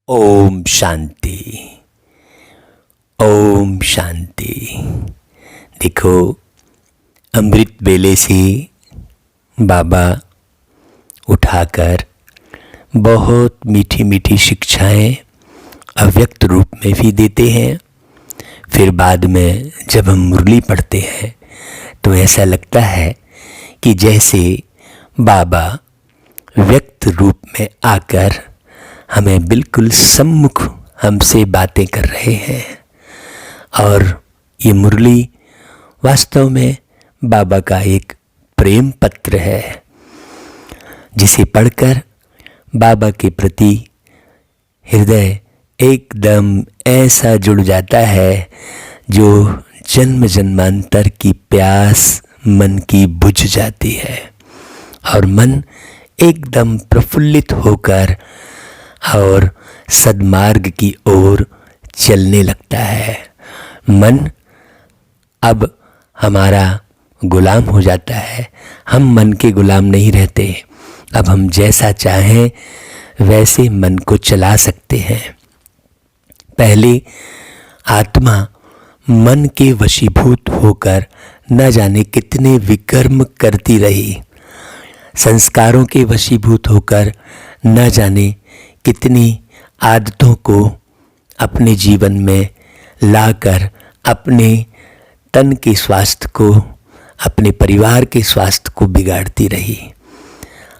ओम शांति। ओम शांति। देखो, अमृत वेले से बाबा उठाकर बहुत मीठी मीठी शिक्षाएं अव्यक्त रूप में भी देते हैं। फिर बाद में जब हम मुरली पढ़ते हैं तो ऐसा लगता है कि जैसे बाबा व्यक्त रूप में आकर हमें बिल्कुल सम्मुख हमसे बातें कर रहे हैं। और ये मुरली वास्तव में बाबा का एक प्रेम पत्र है, जिसे पढ़कर बाबा के प्रति हृदय एकदम ऐसा जुड़ जाता है जो जन्म जन्मांतर की प्यास मन की बुझ जाती है और मन एकदम प्रफुल्लित होकर और सद्मार्ग की ओर चलने लगता है। मन अब हमारा गुलाम हो जाता है। हम मन के गुलाम नहीं रहते। अब हम जैसा चाहें वैसे मन को चला सकते हैं। पहले आत्मा मन के वशीभूत होकर न जाने कितने विकर्म करती रही, संस्कारों के वशीभूत होकर न जाने कितनी आदतों को अपने जीवन में लाकर अपने तन के स्वास्थ्य को, अपने परिवार के स्वास्थ्य को बिगाड़ती रही।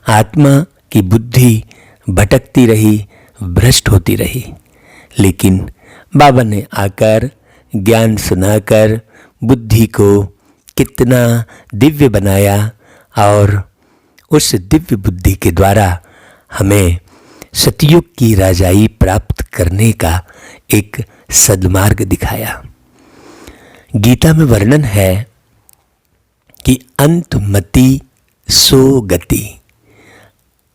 आत्मा की बुद्धि भटकती रही, भ्रष्ट होती रही। लेकिन बाबा ने आकर ज्ञान सुनाकर बुद्धि को कितना दिव्य बनाया और उस दिव्य बुद्धि के द्वारा हमें सतयुग की राजाई प्राप्त करने का एक सद्मार्ग दिखाया। गीता में वर्णन है कि अंतमति सो गति।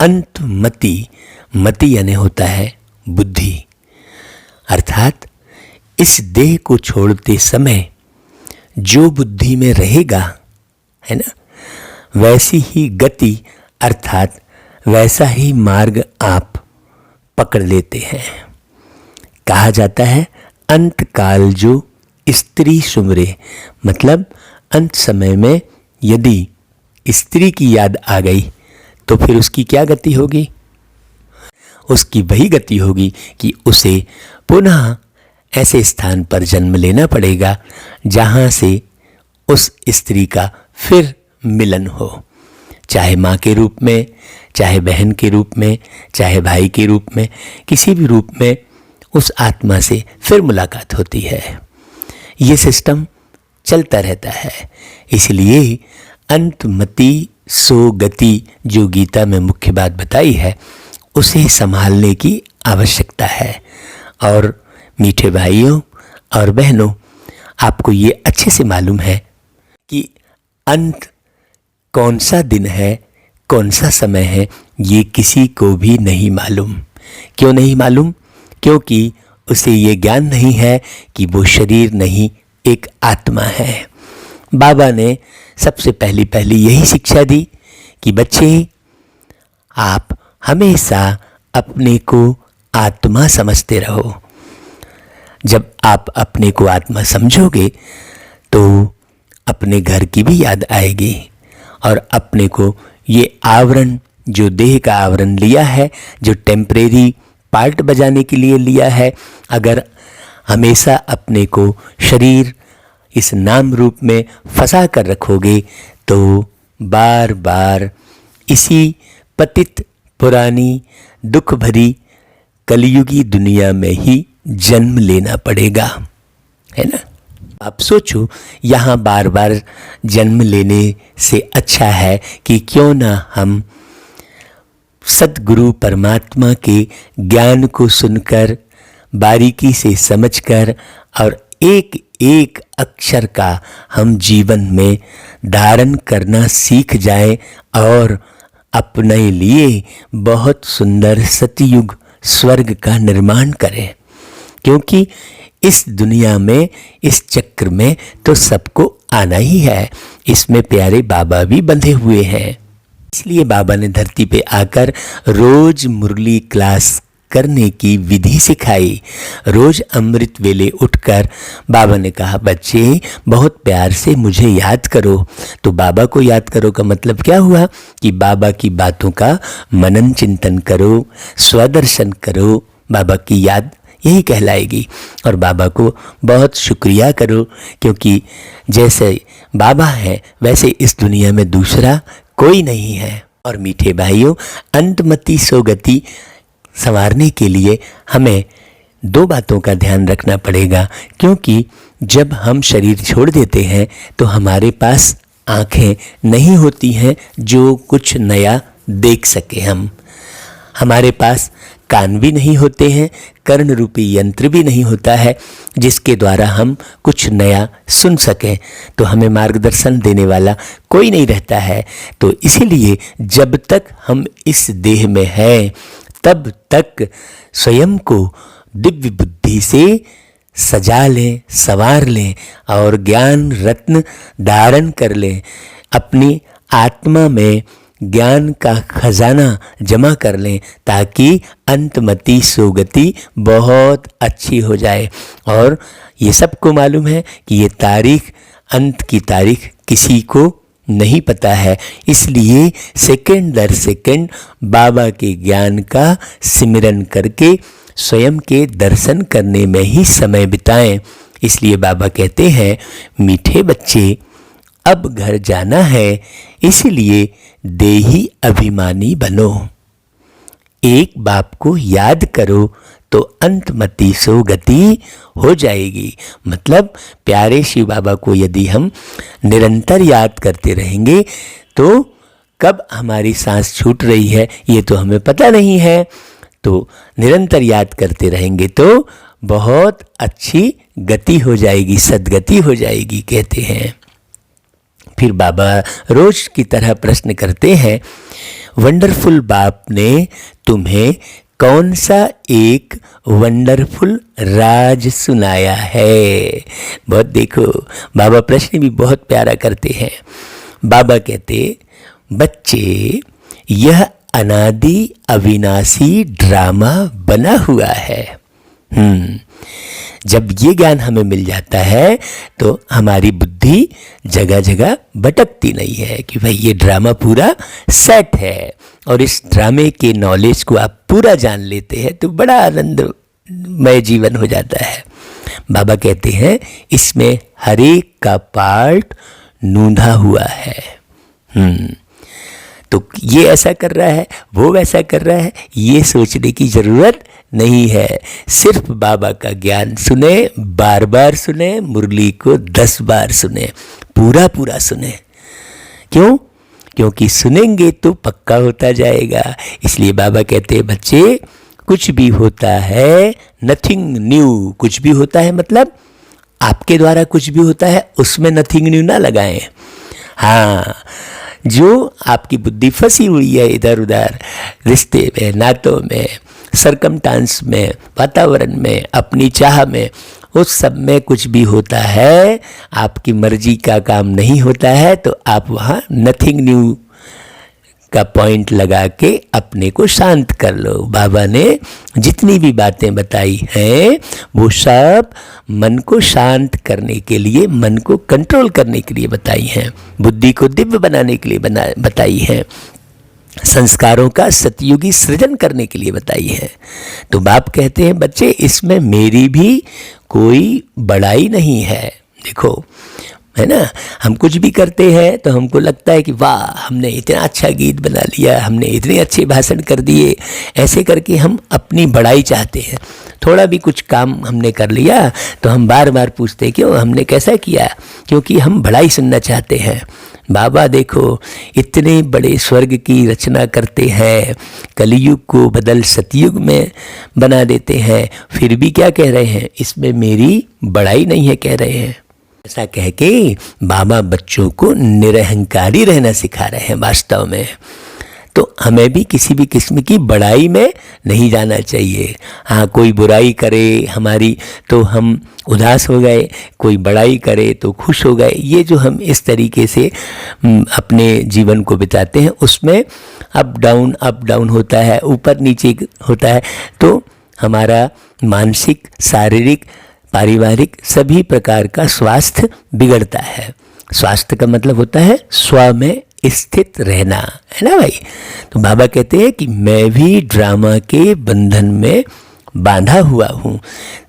अंतमति, मति यानी होता है बुद्धि, अर्थात इस देह को छोड़ते समय जो बुद्धि में रहेगा, है ना, वैसी ही गति अर्थात वैसा ही मार्ग आप पकड़ लेते हैं। कहा जाता है अंत काल जो स्त्री सुमरे, मतलब अंत समय में यदि स्त्री की याद आ गई तो फिर उसकी क्या गति होगी? उसकी वही गति होगी कि उसे पुनः ऐसे स्थान पर जन्म लेना पड़ेगा जहाँ से उस स्त्री का फिर मिलन हो, चाहे माँ के रूप में, चाहे बहन के रूप में, चाहे भाई के रूप में, किसी भी रूप में उस आत्मा से फिर मुलाकात होती है। ये सिस्टम चलता रहता है। इसलिए अंतमति सो गति जो गीता में मुख्य बात बताई है, उसे संभालने की आवश्यकता है। और मीठे भाइयों और बहनों, आपको ये अच्छे से मालूम है कि अंत कौन सा दिन है, कौन सा समय है, ये किसी को भी नहीं मालूम। क्यों नहीं मालूम? क्योंकि उसे ये ज्ञान नहीं है कि वो शरीर नहीं, एक आत्मा है। बाबा ने सबसे पहली यही शिक्षा दी कि बच्चे, आप हमेशा अपने को आत्मा समझते रहो। जब आप अपने को आत्मा समझोगे तो अपने घर की भी याद आएगी और अपने को ये आवरण, जो देह का आवरण लिया है, जो टेम्परेरी पार्ट बजाने के लिए लिया है, अगर हमेशा अपने को शरीर इस नाम रूप में फंसा कर रखोगे तो बार बार इसी पतित पुरानी दुख भरी कलयुगी दुनिया में ही जन्म लेना पड़ेगा, है ना। आप सोचो, यहाँ बार बार जन्म लेने से अच्छा है कि क्यों ना हम सद्गुरु परमात्मा के ज्ञान को सुनकर, बारीकी से समझकर और एक एक अक्षर का हम जीवन में धारण करना सीख जाएं और अपने लिए बहुत सुंदर सतयुग स्वर्ग का निर्माण करें। क्योंकि इस दुनिया में, इस चक्र में तो सबको आना ही है। इसमें प्यारे बाबा भी बंधे हुए हैं। इसलिए बाबा ने धरती पे आकर रोज मुरली क्लास करने की विधि सिखाई। रोज अमृत वेले उठकर बाबा ने कहा, बच्चे बहुत प्यार से मुझे याद करो। तो बाबा को याद करो का मतलब क्या हुआ कि बाबा की बातों का मनन चिंतन करो, स्वदर्शन करो, बाबा की याद यही कहलाएगी। और बाबा को बहुत शुक्रिया करो, क्योंकि जैसे बाबा है वैसे इस दुनिया में दूसरा कोई नहीं है। और मीठे भाइयों, अंतमति सोगति संवारने के लिए हमें दो बातों का ध्यान रखना पड़ेगा, क्योंकि जब हम शरीर छोड़ देते हैं तो हमारे पास आँखें नहीं होती हैं जो कुछ नया देख सके। हमारे पास कान भी नहीं होते हैं, कर्ण रूपी यंत्र भी नहीं होता है जिसके द्वारा हम कुछ नया सुन सकें। तो हमें मार्गदर्शन देने वाला कोई नहीं रहता है। तो इसीलिए जब तक हम इस देह में हैं तब तक स्वयं को दिव्य बुद्धि से सजा लें, संवार लें और ज्ञान रत्न धारण कर लें। अपनी आत्मा में ज्ञान का खजाना जमा कर लें ताकि अंतमति सोगति बहुत अच्छी हो जाए। और ये सबको मालूम है कि ये तारीख, अंत की तारीख किसी को नहीं पता है, इसलिए सेकंड दर सेकंड बाबा के ज्ञान का सिमरन करके स्वयं के दर्शन करने में ही समय बिताएं। इसलिए बाबा कहते हैं, मीठे बच्चे अब घर जाना है, इसलिए देही अभिमानी बनो। एक बाप को याद करो तो अंतमति सोगति हो जाएगी। मतलब प्यारे शिव बाबा को यदि हम निरंतर याद करते रहेंगे तो कब हमारी सांस छूट रही है ये तो हमें पता नहीं है। तो निरंतर याद करते रहेंगे तो बहुत अच्छी गति हो जाएगी, सद्गति हो जाएगी कहते हैं। फिर बाबा रोज की तरह प्रश्न करते हैं, वंडरफुल बाप ने तुम्हें कौन सा एक वंडरफुल राज सुनाया है। बहुत देखो, बाबा प्रश्न भी बहुत प्यारा करते हैं। बाबा कहते, बच्चे यह अनादि अविनाशी ड्रामा बना हुआ है। जब ये ज्ञान हमें मिल जाता है तो हमारी बुद्धि जगह जगह भटकती नहीं है कि भाई ये ड्रामा पूरा सेट है। और इस ड्रामे के नॉलेज को आप पूरा जान लेते हैं तो बड़ा आनंदमय जीवन हो जाता है। बाबा कहते हैं इसमें हर एक का पार्ट नूंधा हुआ है। तो ये ऐसा कर रहा है, वो वैसा कर रहा है, ये सोचने की ज़रूरत नहीं है। सिर्फ बाबा का ज्ञान सुने, बार बार सुने, मुरली को 10 बार सुने, पूरा पूरा सुने। क्यों? क्योंकि सुनेंगे तो पक्का होता जाएगा। इसलिए बाबा कहते हैं, बच्चे कुछ भी होता है, नथिंग न्यू, कुछ भी होता है मतलब आपके द्वारा कुछ भी होता है उसमें नथिंग न्यू ना लगाएं। हाँ, जो आपकी बुद्धि फंसी हुई है इधर उधर, रिश्ते में, नातों में, सरकमस्टांस में, वातावरण में, अपनी चाह में, उस सब में कुछ भी होता है, आपकी मर्जी का काम नहीं होता है तो आप वहाँ नथिंग न्यू का पॉइंट लगा के अपने को शांत कर लो। बाबा ने जितनी भी बातें बताई हैं वो सब मन को शांत करने के लिए, मन को कंट्रोल करने के लिए बताई हैं, बुद्धि को दिव्य बनाने के लिए बताई हैं, संस्कारों का सतयुगी सृजन करने के लिए बताई है। तो बाप कहते हैं, बच्चे इसमें मेरी भी कोई बड़ाई नहीं है। देखो, है ना, हम कुछ भी करते हैं तो हमको लगता है कि वाह हमने इतना अच्छा गीत बना लिया, हमने इतने अच्छे भाषण कर दिए, ऐसे करके हम अपनी बड़ाई चाहते हैं। थोड़ा भी कुछ काम हमने कर लिया तो हम बार बार पूछते हैं क्यों हमने कैसा किया, क्योंकि हम बड़ाई सुनना चाहते हैं। बाबा देखो इतने बड़े स्वर्ग की रचना करते हैं, कलयुग को बदल सतयुग में बना देते हैं, फिर भी क्या कह रहे हैं, इसमें मेरी बड़ाई नहीं है कह रहे हैं। ऐसा कह के बाबा बच्चों को निरहंकारी रहना सिखा रहे हैं वास्तव में। तो हमें भी किसी भी किस्म की बड़ाई में नहीं जाना चाहिए। हाँ, कोई बुराई करे हमारी तो हम उदास हो गए, कोई बड़ाई करे तो खुश हो गए। ये जो हम इस तरीके से अपने जीवन को बिताते हैं उसमें अप डाउन होता है, ऊपर नीचे होता है, तो हमारा मानसिक, शारीरिक, पारिवारिक सभी प्रकार का स्वास्थ्य बिगड़ता है। स्वास्थ्य का मतलब होता है स्व में स्थित रहना, है ना भाई। तो बाबा कहते हैं कि मैं भी ड्रामा के बंधन में बांधा हुआ हूँ,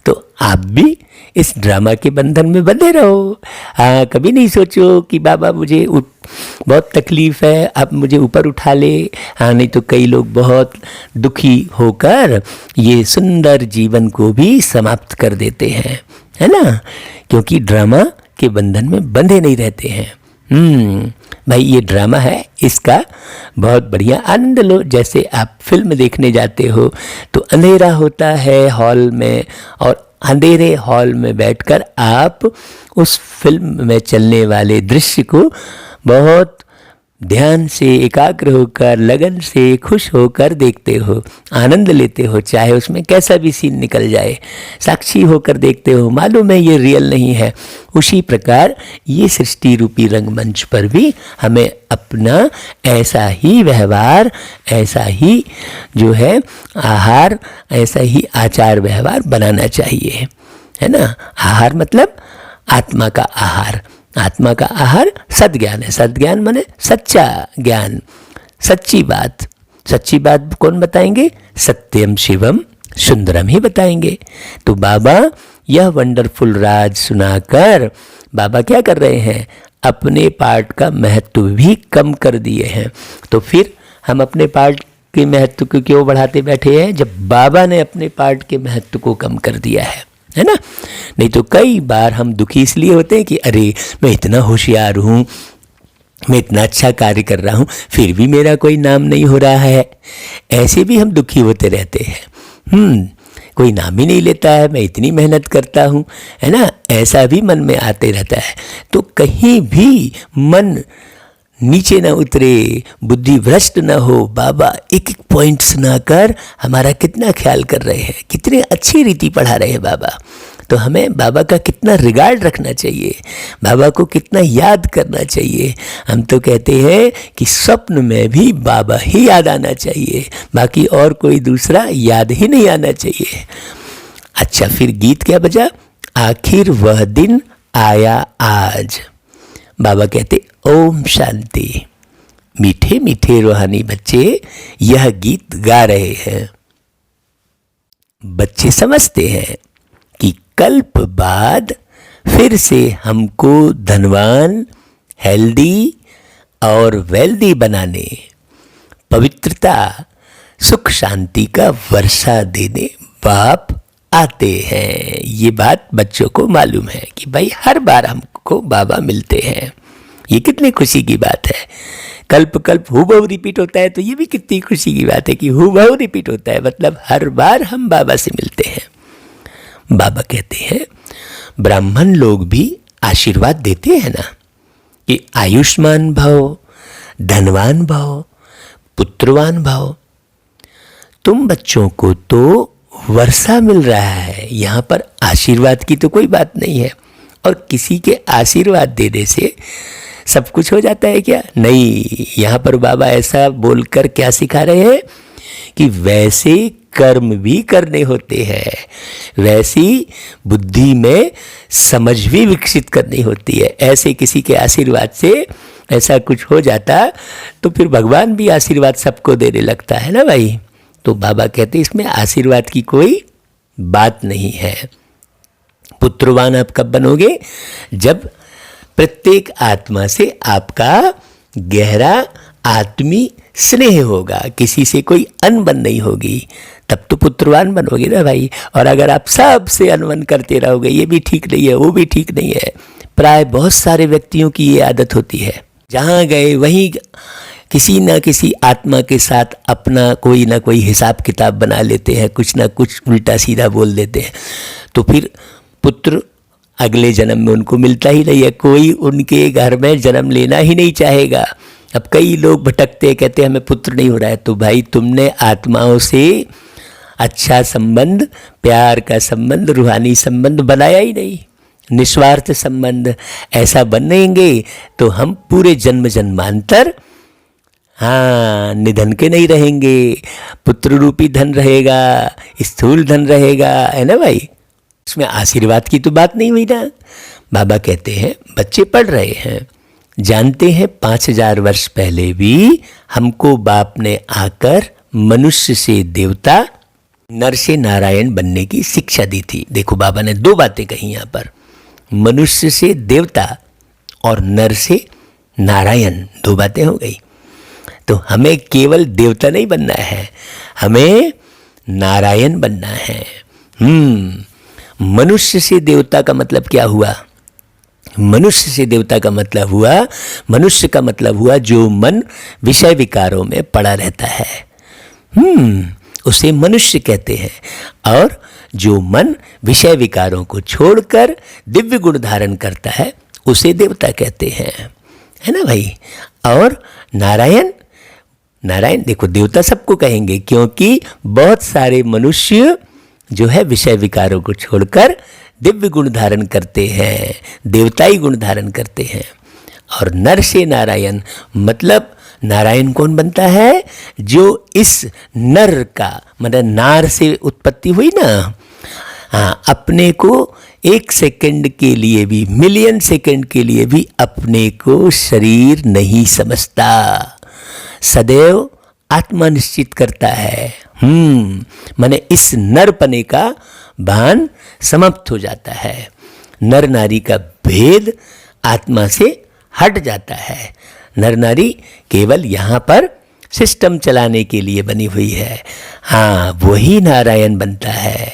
तो आप भी इस ड्रामा के बंधन में बंधे रहो। हाँ, कभी नहीं सोचो कि बाबा मुझे बहुत तकलीफ़ है, अब मुझे ऊपर उठा ले। हाँ, नहीं तो कई लोग बहुत दुखी होकर ये सुंदर जीवन को भी समाप्त कर देते हैं, है ना, क्योंकि ड्रामा के बंधन में बंधे नहीं रहते हैं। भाई ये ड्रामा है, इसका बहुत बढ़िया आनंद लो। जैसे आप फिल्म देखने जाते हो तो अंधेरा होता है हॉल में, और अंधेरे हॉल में बैठकर आप उस फिल्म में चलने वाले दृश्य को बहुत ध्यान से, एकाग्र होकर, लगन से, खुश होकर देखते हो, आनंद लेते हो, चाहे उसमें कैसा भी सीन निकल जाए, साक्षी होकर देखते हो, मालूम है ये रियल नहीं है। उसी प्रकार ये सृष्टि रूपी रंगमंच पर भी हमें अपना ऐसा ही व्यवहार, ऐसा ही जो है आहार, ऐसा ही आचार व्यवहार बनाना चाहिए, है ना। आहार मतलब आत्मा का आहार। आत्मा का आहार सद्ज्ञान है। सद्ज्ञान माने सच्चा ज्ञान, सच्ची बात। सच्ची बात कौन बताएंगे? सत्यम शिवम सुंदरम ही बताएंगे। तो बाबा यह वंडरफुल राज सुनाकर बाबा क्या कर रहे हैं? अपने पार्ट का महत्व भी कम कर दिए हैं। तो फिर हम अपने पार्ट के महत्व को क्यों बढ़ाते बैठे हैं, जब बाबा ने अपने पार्ट के महत्व को कम कर दिया है ना। नहीं तो कई बार हम दुखी इसलिए होते हैं कि अरे मैं इतना होशियार हूँ, मैं इतना अच्छा कार्य कर रहा हूँ, फिर भी मेरा कोई नाम नहीं हो रहा है। ऐसे भी हम दुखी होते रहते हैं। कोई नाम ही नहीं लेता है, मैं इतनी मेहनत करता हूँ, है ना, ऐसा भी मन में आते रहता है। तो कहीं भी मन नीचे ना उतरे, बुद्धि भ्रष्ट ना हो। बाबा एक एक पॉइंट सुनाकर हमारा कितना ख्याल कर रहे हैं, कितने अच्छी रीति पढ़ा रहे हैं बाबा। तो हमें बाबा का कितना रिगार्ड रखना चाहिए, बाबा को कितना याद करना चाहिए। हम तो कहते हैं कि स्वप्न में भी बाबा ही याद आना चाहिए, बाकी और कोई दूसरा याद ही नहीं आना चाहिए। अच्छा, फिर गीत क्या बजा? आखिर वह दिन आया आज। बाबा कहते ओम शांति। मीठे मीठे रूहानी बच्चे यह गीत गा रहे हैं। बच्चे समझते हैं कि कल्प बाद फिर से हमको धनवान, हेल्दी और वेल्दी बनाने, पवित्रता, सुख शांति का वर्षा देने बाप आते हैं। ये बात बच्चों को मालूम है कि भाई हर बार हमको बाबा मिलते हैं। ये कितनी खुशी की बात है। कल्प कल्प हूबहू रिपीट होता है, तो ये भी कितनी खुशी की बात है कि हूबहू रिपीट होता है, मतलब हर बार हम बाबा से मिलते हैं। बाबा कहते हैं ब्राह्मण लोग भी आशीर्वाद देते हैं ना कि आयुष्मान भव, धनवान भव, पुत्रवान भव। तुम बच्चों को तो वर्षा मिल रहा है, यहाँ पर आशीर्वाद की तो कोई बात नहीं है। और किसी के आशीर्वाद देने से सब कुछ हो जाता है क्या? नहीं, यहाँ पर बाबा ऐसा बोलकर क्या सिखा रहे हैं कि वैसे कर्म भी करने होते हैं, वैसी बुद्धि में समझ भी विकसित करनी होती है। ऐसे किसी के आशीर्वाद से ऐसा कुछ हो जाता तो फिर भगवान भी आशीर्वाद सबको देने लगता है ना भाई। तो बाबा कहते इसमें आशीर्वाद की कोई बात नहीं है। पुत्रवान आप कब बनोगे? जब प्रत्येक आत्मा से आपका गहरा आत्मी स्नेह होगा, किसी से कोई अनबन नहीं होगी, तब तो पुत्रवान बनोगे ना भाई। और अगर आप सबसे अनबन करते रहोगे, ये भी ठीक नहीं है, वो भी ठीक नहीं है। प्राय बहुत सारे व्यक्तियों की ये आदत होती है, जहाँ गए वहीं किसी न किसी आत्मा के साथ अपना कोई ना कोई हिसाब किताब बना लेते हैं, कुछ ना कुछ उल्टा सीधा बोल देते हैं। तो फिर पुत्र अगले जन्म में उनको मिलता ही नहीं है, कोई उनके घर में जन्म लेना ही नहीं चाहेगा। अब कई लोग भटकते कहते हमें पुत्र नहीं हो रहा है, तो भाई तुमने आत्माओं से अच्छा संबंध, प्यार का संबंध, रूहानी संबंध बनाया ही नहीं, निस्वार्थ संबंध। ऐसा बनेंगे तो हम पूरे जन्म जन्मांतर हाँ, निधन के नहीं रहेंगे, पुत्र रूपी धन रहेगा, स्थूल धन रहेगा, है ना भाई। इसमें आशीर्वाद की तो बात नहीं हुई ना। बाबा कहते हैं बच्चे पढ़ रहे हैं, जानते हैं 5000 वर्ष पहले भी हमको बाप ने आकर मनुष्य से देवता, नर से नारायण बनने की शिक्षा दी थी। देखो बाबा ने दो बातें कही यहाँ पर, मनुष्य से देवता और नर से नारायण, दो बातें हो गई। तो हमें केवल देवता नहीं बनना है, हमें नारायण बनना है। मनुष्य से देवता का मतलब क्या हुआ? मनुष्य से देवता का मतलब हुआ, मनुष्य का मतलब हुआ जो मन विषय विकारों में पड़ा रहता है, उसे मनुष्य कहते हैं। और जो मन विषय विकारों को छोड़कर दिव्य गुण धारण करता है उसे देवता कहते हैं, है ना भाई। और नारायण, नारायण देखो देवता सबको कहेंगे क्योंकि बहुत सारे मनुष्य जो है विषय विकारों को छोड़कर दिव्य गुण धारण करते हैं, देवताई गुण धारण करते हैं। और नर से नारायण मतलब नारायण कौन बनता है? जो इस नर का मतलब नार से उत्पत्ति हुई ना, हाँ, अपने को एक सेकंड के लिए भी, मिलियन सेकंड के लिए भी अपने को शरीर नहीं समझता, सदैव आत्मा निश्चित करता है। माने इस नरपने का भान समाप्त हो जाता है, नर नारी का भेद आत्मा से हट जाता है। नर नारी केवल यहाँ पर सिस्टम चलाने के लिए बनी हुई है, हाँ, वही नारायण बनता है।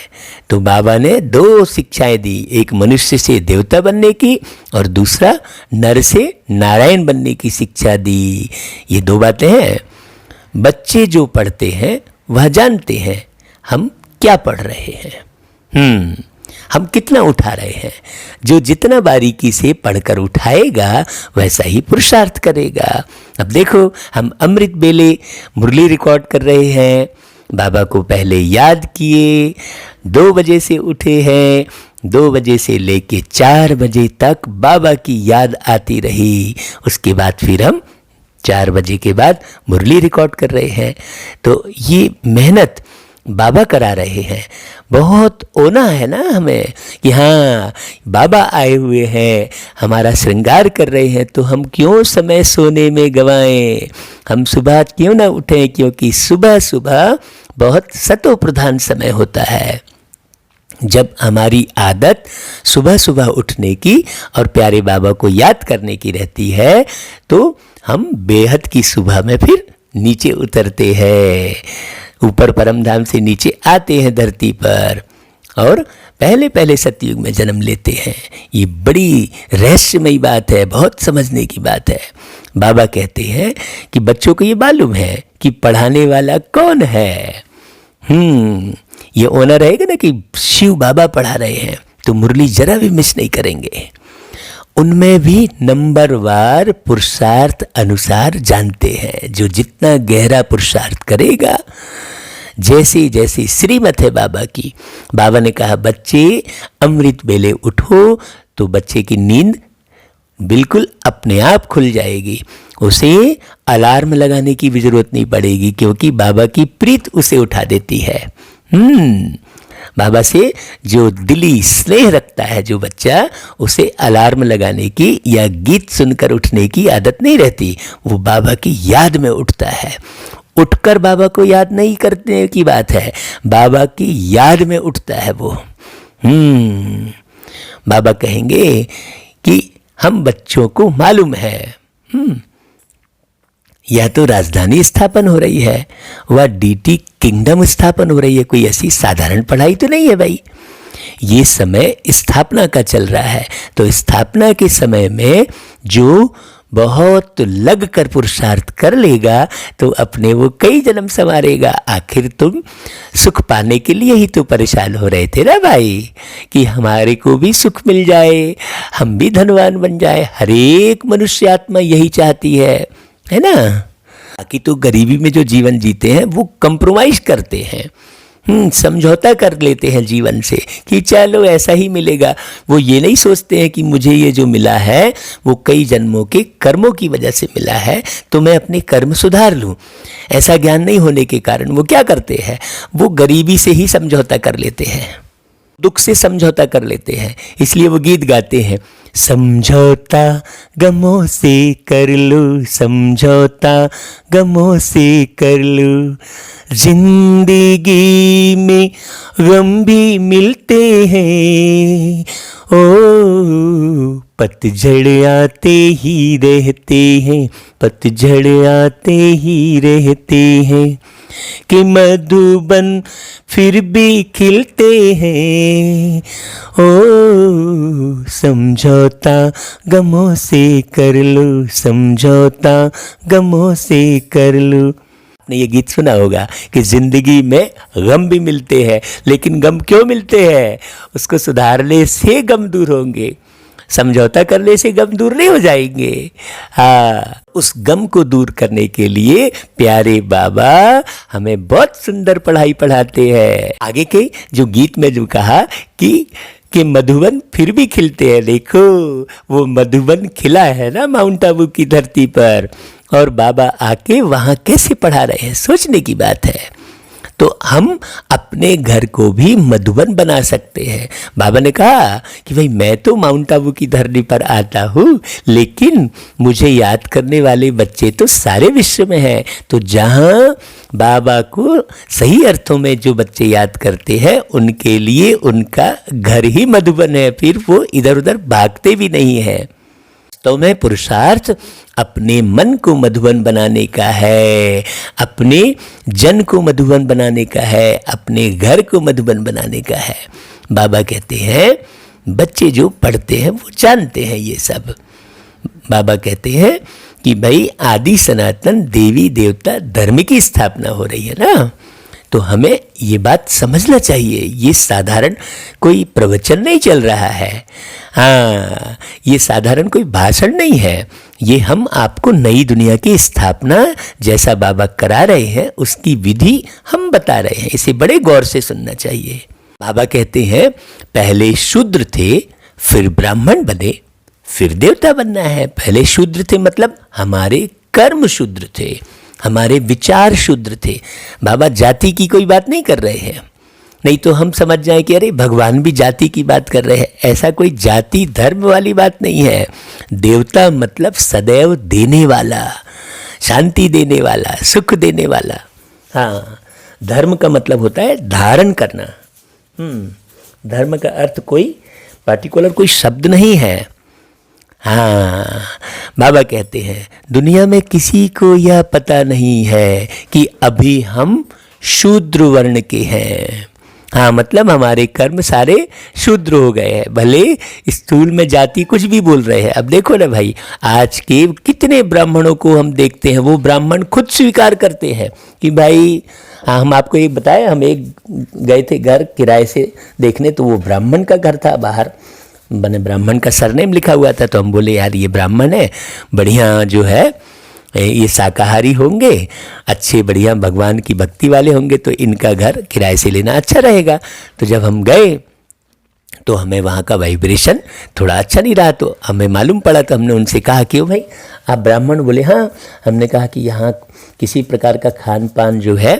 तो बाबा ने दो शिक्षाएं दी, एक मनुष्य से देवता बनने की और दूसरा नर से नारायण बनने की शिक्षा दी। ये दो बातें हैं। बच्चे जो पढ़ते हैं वह जानते हैं हम क्या पढ़ रहे हैं, हम कितना उठा रहे हैं। जो जितना बारीकी से पढ़कर उठाएगा वैसा ही पुरुषार्थ करेगा। अब देखो हम अमृत बेले मुरली रिकॉर्ड कर रहे हैं, बाबा को पहले याद किए, 2 बजे से उठे हैं, 2 बजे से लेके 4 बजे तक बाबा की याद आती रही। उसके बाद फिर हम 4 बजे के बाद मुरली रिकॉर्ड कर रहे हैं। तो ये मेहनत बाबा करा रहे हैं। बहुत ओना है ना हमें कि हाँ बाबा आए हुए हैं, हमारा श्रृंगार कर रहे हैं, तो हम क्यों समय सोने में गंवाएं, हम सुबह क्यों ना उठें, क्योंकि सुबह सुबह बहुत सतो प्रधान समय होता है। जब हमारी आदत सुबह सुबह उठने की और प्यारे बाबा को याद करने की रहती है तो हम बेहद की सुबह में फिर नीचे उतरते हैं, ऊपर परमधाम से नीचे आते हैं धरती पर और पहले पहले सतयुग में जन्म लेते हैं। ये बड़ी रहस्यमयी बात है, बहुत समझने की बात है। बाबा कहते हैं कि बच्चों को ये मालूम है कि पढ़ाने वाला कौन है। ये ओनर रहेगा ना कि शिव बाबा पढ़ा रहे हैं तो मुरली जरा भी मिस नहीं करेंगे। उनमें भी नंबरवार पुरुषार्थ अनुसार जानते हैं। जो जितना गहरा पुरुषार्थ करेगा, जैसे जैसे श्रीमत है बाबा की, बाबा ने कहा बच्चे अमृत बेले उठो, तो बच्चे की नींद बिल्कुल अपने आप खुल जाएगी, उसे अलार्म लगाने की भी जरूरत नहीं पड़ेगी क्योंकि बाबा की प्रीत उसे उठा देती है। बाबा से जो दिली स्नेह रखता है जो बच्चा, उसे अलार्म लगाने की या गीत सुनकर उठने की आदत नहीं रहती, वो बाबा की याद में उठता है। उठकर बाबा को याद नहीं करने की बात है, बाबा की याद में उठता है वो। बाबा कहेंगे कि हम बच्चों को मालूम है या तो राजधानी स्थापन हो रही है वह डीटी किंगडम स्थापन हो रही है, कोई ऐसी साधारण पढ़ाई तो नहीं है भाई। ये समय स्थापना का चल रहा है, तो स्थापना के समय में जो बहुत लग कर पुरुषार्थ कर लेगा तो अपने वो कई जन्म संवारेगा। आखिर तुम सुख पाने के लिए ही तो परेशान हो रहे थे ना भाई, कि हमारे को भी सुख मिल जाए, हम भी धनवान बन जाए। हर एक मनुष्य आत्मा यही चाहती है ना। बाकी तो गरीबी में जो जीवन जीते हैं वो कंप्रोमाइज करते हैं, समझौता कर लेते हैं जीवन से कि चलो ऐसा ही मिलेगा। वो ये नहीं सोचते हैं कि मुझे ये जो मिला है वो कई जन्मों के कर्मों की वजह से मिला है, तो मैं अपने कर्म सुधार लूँ। ऐसा ज्ञान नहीं होने के कारण वो क्या करते हैं, वो गरीबी से ही समझौता कर लेते हैं, दुख से समझौता कर लेते हैं। इसलिए वो गीत गाते हैं, समझौता गमों से कर लो, समझौता गमों से कर लो, जिंदगी में गम भी मिलते हैं, ओ पतझड़ आते ही रहते हैं, पतझड़ आते ही रहते हैं, कि मधुबन फिर भी खिलते हैं, ओ समझौता गमों से कर लो, समझौता गमों से कर लो। आपने ये गीत सुना होगा कि जिंदगी में गम भी मिलते हैं, लेकिन गम क्यों मिलते हैं, उसको सुधारने से गम दूर होंगे, समझौता करने से गम दूर नहीं हो जाएंगे। हाँ, उस गम को दूर करने के लिए प्यारे बाबा हमें बहुत सुंदर पढ़ाई पढ़ाते हैं। आगे के जो गीत में जो कहा कि मधुबन फिर भी खिलते हैं, देखो वो मधुबन खिला है ना माउंट आबू की धरती पर, और बाबा आके वहाँ कैसे पढ़ा रहे हैं, सोचने की बात है। तो हम अपने घर को भी मधुबन बना सकते हैं। बाबा ने कहा कि भाई मैं तो माउंट आबू की धरती पर आता हूँ, लेकिन मुझे याद करने वाले बच्चे तो सारे विश्व में हैं। तो जहाँ बाबा को सही अर्थों में जो बच्चे याद करते हैं, उनके लिए उनका घर ही मधुबन है, फिर वो इधर उधर भागते भी नहीं हैं। तो मैं पुरुषार्थ अपने मन को मधुबन बनाने का है, अपने जन को मधुबन बनाने का है, अपने घर को मधुबन बनाने का है। बाबा कहते हैं बच्चे जो पढ़ते हैं वो जानते हैं ये सब। बाबा कहते हैं कि भाई आदि सनातन देवी देवता धर्म की स्थापना हो रही है ना, तो हमें ये बात समझना चाहिए। ये साधारण कोई प्रवचन नहीं चल रहा है, हाँ, ये साधारण कोई भाषण नहीं है, ये हम आपको नई दुनिया की स्थापना जैसा बाबा करा रहे हैं उसकी विधि हम बता रहे हैं। इसे बड़े गौर से सुनना चाहिए। बाबा कहते हैं पहले शूद्र थे, फिर ब्राह्मण बने, फिर देवता बनना है। पहले शूद्र थे मतलब हमारे कर्म शूद्र थे, हमारे विचार शूद्र थे। बाबा जाति की कोई बात नहीं कर रहे हैं, नहीं तो हम समझ जाएं कि अरे भगवान भी जाति की बात कर रहे हैं। ऐसा कोई जाति धर्म वाली बात नहीं है। देवता मतलब सदैव देने वाला, शांति देने वाला, सुख देने वाला। हाँ, धर्म का मतलब होता है धारण करना। धर्म का अर्थ कोई पार्टिकुलर कोई शब्द नहीं है। हाँ, बाबा कहते हैं दुनिया में किसी को यह पता नहीं है कि अभी हम शूद्र वर्ण के हैं। हाँ, मतलब हमारे कर्म सारे शूद्र हो गए हैं, भले स्थूल में जाति कुछ भी बोल रहे हैं। अब देखो ना भाई, आज के कितने ब्राह्मणों को हम देखते हैं, वो ब्राह्मण खुद स्वीकार करते हैं कि भाई हाँ, हम आपको एक बताया, हम एक गए थे घर किराए से देखने, तो वो ब्राह्मण का घर था, बाहर बने ब्राह्मण का सरनेम लिखा हुआ था। तो हम बोले यार ये ब्राह्मण है, बढ़िया जो है ये शाकाहारी होंगे, अच्छे बढ़िया भगवान की भक्ति वाले होंगे, तो इनका घर किराए से लेना अच्छा रहेगा। तो जब हम गए तो हमें वहाँ का वाइब्रेशन थोड़ा अच्छा नहीं रहा, तो हमें मालूम पड़ा। तो हमने उनसे कहा कि भाई आप ब्राह्मण? बोले हाँ। हमने कहा कि यहाँ किसी प्रकार का खान पान जो है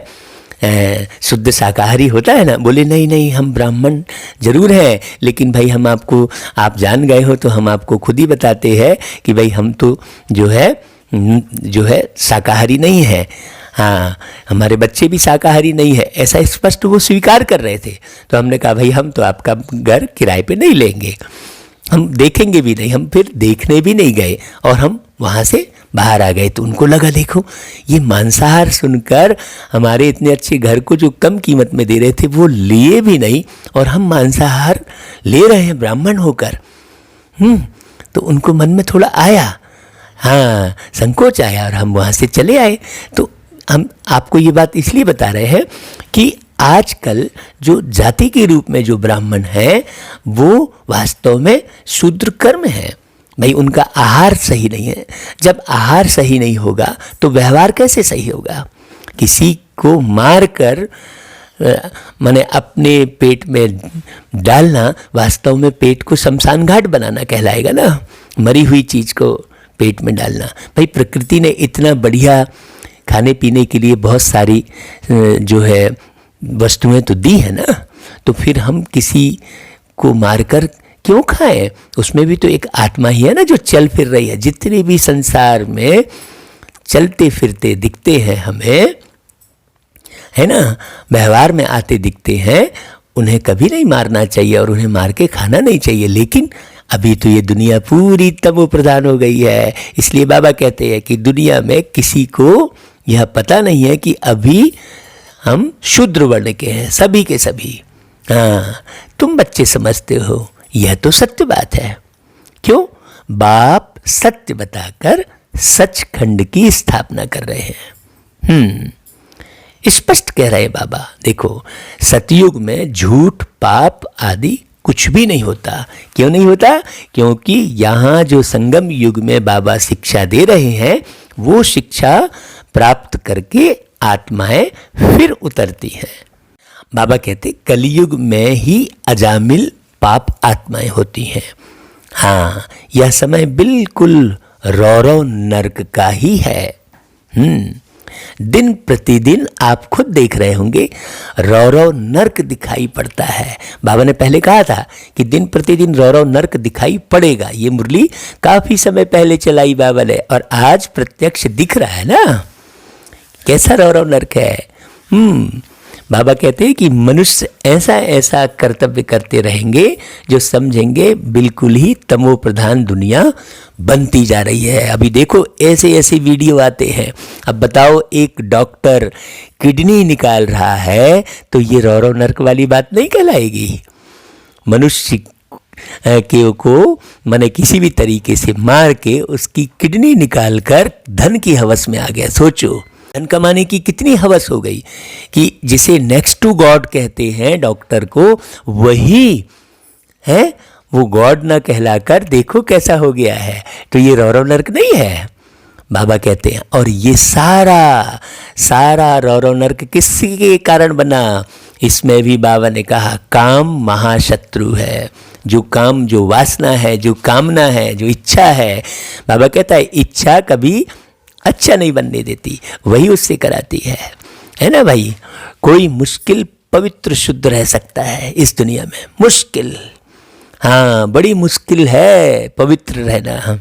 शुद्ध शाकाहारी होता है ना? बोले नहीं नहीं, हम ब्राह्मण जरूर हैं, लेकिन भाई हम आपको, आप जान गए हो तो हम आपको खुद ही बताते हैं कि भाई हम तो जो है शाकाहारी नहीं है। हाँ, हमारे बच्चे भी शाकाहारी नहीं है, ऐसा स्पष्ट वो स्वीकार कर रहे थे। तो हमने कहा भाई हम तो आपका घर किराए पे नहीं लेंगे, हम देखेंगे भी नहीं, हम फिर देखने भी नहीं गए और हम वहाँ से बाहर आ गए। तो उनको लगा देखो ये मांसाहार सुनकर हमारे इतने अच्छे घर को जो कम कीमत में दे रहे थे वो लिए भी नहीं, और हम मांसाहार ले रहे हैं ब्राह्मण होकर। तो उनको मन में थोड़ा आया, हाँ, संकोच आया, और हम वहाँ से चले आए। तो हम आपको ये बात इसलिए बता रहे हैं कि आजकल जो जाति के रूप में जो ब्राह्मण हैं वो वास्तव में शूद्र कर्म है। भाई उनका आहार सही नहीं है। जब आहार सही नहीं होगा तो व्यवहार कैसे सही होगा? किसी को मार कर माने अपने पेट में डालना वास्तव में पेट को शमशान घाट बनाना कहलाएगा ना, मरी हुई चीज़ को पेट में डालना। भाई प्रकृति ने इतना बढ़िया खाने पीने के लिए बहुत सारी जो है वस्तुएं तो दी है ना, तो फिर हम किसी को मारकर क्यों खाएं? उसमें भी तो एक आत्मा ही है ना जो चल फिर रही है। जितने भी संसार में चलते फिरते दिखते हैं हमें, है ना, व्यवहार में आते दिखते हैं, उन्हें कभी नहीं मारना चाहिए और उन्हें मार के खाना नहीं चाहिए। लेकिन अभी तो ये दुनिया पूरी तमो प्रधान हो गई है, इसलिए बाबा कहते हैं कि दुनिया में किसी को यह पता नहीं है कि अभी हम शूद्र वर्ण के हैं, सभी के सभी। हाँ, तुम बच्चे समझते हो, यह तो सत्य बात है। क्यों? बाप सत्य बताकर सचखंड की स्थापना कर रहे हैं। स्पष्ट कह रहे हैं बाबा। देखो, सतयुग में झूठ पाप आदि कुछ भी नहीं होता। क्यों नहीं होता? क्योंकि यहाँ जो संगम युग में बाबा शिक्षा दे रहे हैं, वो शिक्षा प्राप्त करके आत्माएं फिर उतरती हैं। बाबा कहते कलयुग में ही अजामिल पाप आत्माएं होती हैं। हाँ, यह समय बिल्कुल रौरव नरक का ही है। दिन प्रतिदिन आप खुद देख रहे होंगे रौरव नरक दिखाई पड़ता है। बाबा ने पहले कहा था कि दिन प्रतिदिन रौरव नरक दिखाई पड़ेगा। ये मुरली काफी समय पहले चलाई बाबा ने, और आज प्रत्यक्ष दिख रहा है ना कैसा रौरव नरक है। बाबा कहते हैं कि मनुष्य ऐसा ऐसा कर्तव्य करते रहेंगे जो समझेंगे बिल्कुल ही तमो प्रधान दुनिया बनती जा रही है। अभी देखो ऐसे ऐसे वीडियो आते हैं। अब बताओ, एक डॉक्टर किडनी निकाल रहा है तो ये रौरव नरक वाली बात नहीं कहलाएगी? मनुष्य को माने किसी भी तरीके से मार के उसकी किडनी निकाल कर धन की हवस में आ गया। सोचो, धन कमाने की कितनी हवस हो गई कि जिसे नेक्स्ट टू गॉड कहते हैं डॉक्टर को, वही है वो गॉड ना कहलाकर देखो कैसा हो गया है। तो ये रौरव नरक नहीं है, बाबा कहते हैं। और ये सारा सारा रौरव नरक किसके कारण बना? इसमें भी बाबा ने कहा काम महाशत्रु है। जो काम, जो वासना है, जो कामना है, जो इच्छा है, बाबा कहता है इच्छा कभी अच्छा नहीं बनने देती, वही उससे कराती है ना भाई। कोई मुश्किल पवित्र शुद्ध रह सकता है इस दुनिया में, मुश्किल, हाँ बड़ी मुश्किल है पवित्र रहना।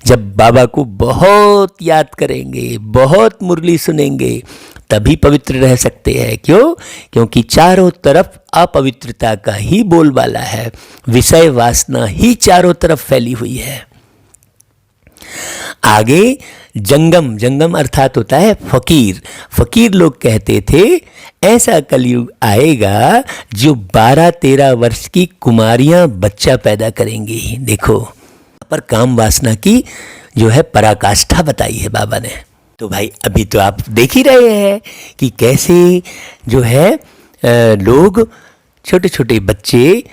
जब बाबा को बहुत याद करेंगे, बहुत मुरली सुनेंगे, तभी पवित्र रह सकते हैं। क्यों? क्योंकि चारों तरफ अपवित्रता का ही बोलबाला है, विषय वासना ही चारों तरफ फैली हुई है। आगे जंगम, जंगम अर्थात होता है फकीर। फकीर लोग कहते थे ऐसा कलयुग आएगा जो 12-13 वर्ष की कुमारियां बच्चा पैदा करेंगी। देखो, पर काम वासना की जो है पराकाष्ठा बताई है बाबा ने। तो भाई अभी तो आप देख ही रहे हैं कि कैसे जो है लोग छोटे छोटे बच्चे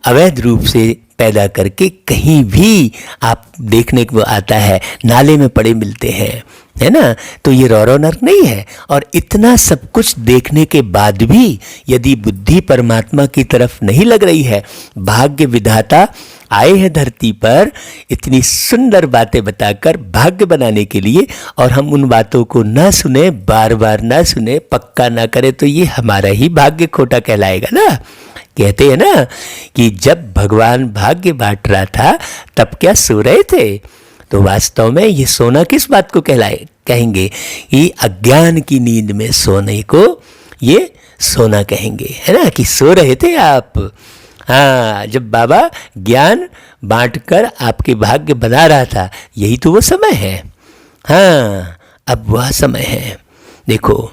अवैध रूप से पैदा करके कहीं भी आप देखने को आता है नाले में पड़े मिलते हैं, है ना। तो ये रौरव नरक नहीं है। और इतना सब कुछ देखने के बाद भी यदि बुद्धि परमात्मा की तरफ नहीं लग रही है, भाग्य विधाता आए हैं धरती पर इतनी सुंदर बातें बताकर भाग्य बनाने के लिए, और हम उन बातों को ना सुने, बार बार ना सुने, पक्का ना करें, तो ये हमारा ही भाग्य खोटा कहलाएगा ना। कहते हैं ना कि जब भगवान भाग्य बांट रहा था तब क्या सो रहे थे? तो वास्तव में ये सोना किस बात को कहेंगे कि अज्ञान की नींद में सोने को ये सोना कहेंगे, है ना, कि सो रहे थे आप। हाँ, जब बाबा ज्ञान बांटकर आपके भाग्य बना रहा था, यही तो वो समय है। हाँ, अब वह समय है। देखो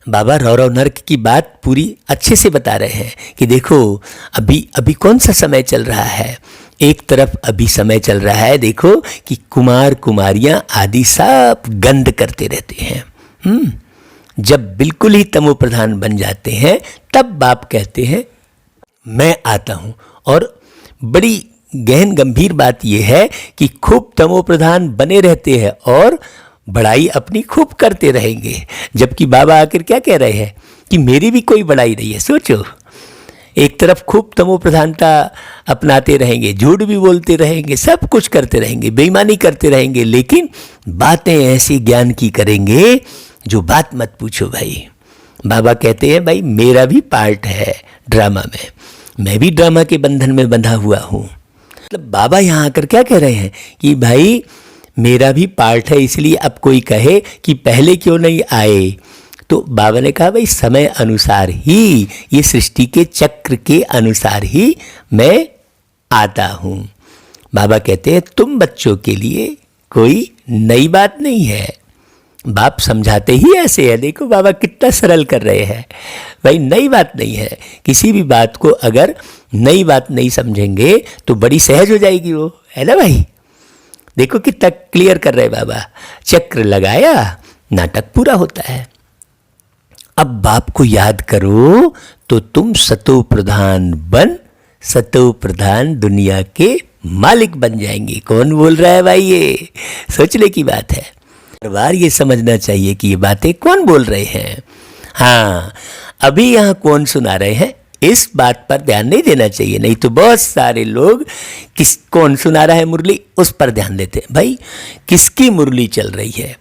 बाबा रौरव नरक की बात पूरी अच्छे से बता रहे हैं कि देखो अभी कौन सा समय चल रहा है। एक तरफ अभी समय चल रहा है, देखो कि कुमार कुमारियां आदि सब गंध करते रहते हैं। जब बिल्कुल ही तमो प्रधान बन जाते हैं तब बाप कहते हैं मैं आता हूं। और बड़ी गहन गंभीर बात यह है कि खूब तमो प्रधान बने रहते हैं और बड़ाई अपनी खूब करते रहेंगे, जबकि बाबा आकर क्या कह रहे हैं कि मेरी भी कोई बड़ाई नहीं है। सोचो, एक तरफ खूब तमो प्रधानता अपनाते रहेंगे, झूठ भी बोलते रहेंगे, सब कुछ करते रहेंगे, बेईमानी करते रहेंगे, लेकिन बातें ऐसी ज्ञान की करेंगे जो बात मत पूछो भाई। बाबा कहते हैं भाई मेरा भी पार्ट है ड्रामा में, मैं भी ड्रामा के बंधन में बंधा हुआ हूँ। मतलब बाबा यहाँ आकर क्या कह रहे हैं कि भाई मेरा भी पार्ट है, इसलिए अब कोई कहे कि पहले क्यों नहीं आए, तो बाबा ने कहा भाई समय अनुसार ही, ये सृष्टि के चक्र के अनुसार ही मैं आता हूँ। बाबा कहते हैं तुम बच्चों के लिए कोई नई बात नहीं है। बाप समझाते ही ऐसे है, देखो बाबा कितना सरल कर रहे हैं। भाई नई बात नहीं है, किसी भी बात को अगर नई बात नहीं समझेंगे तो बड़ी सहज हो जाएगी वो, है ना भाई। देखो कितना क्लियर कर रहे बाबा, चक्र लगाया नाटक पूरा होता है। अब बाप को याद करो तो तुम सतो प्रधान बन, सतो प्रधान दुनिया के मालिक बन जाएंगे। कौन बोल रहा है भाई, ये सोचने की बात है। हर बार ये समझना चाहिए कि ये बातें कौन बोल रहे हैं। हाँ, अभी यहाँ कौन सुना रहे हैं इस बात पर ध्यान नहीं देना चाहिए, नहीं तो बहुत सारे लोग कौन सुना रहा है मुरली उस पर ध्यान देते हैं। भाई किसकी मुरली चल रही है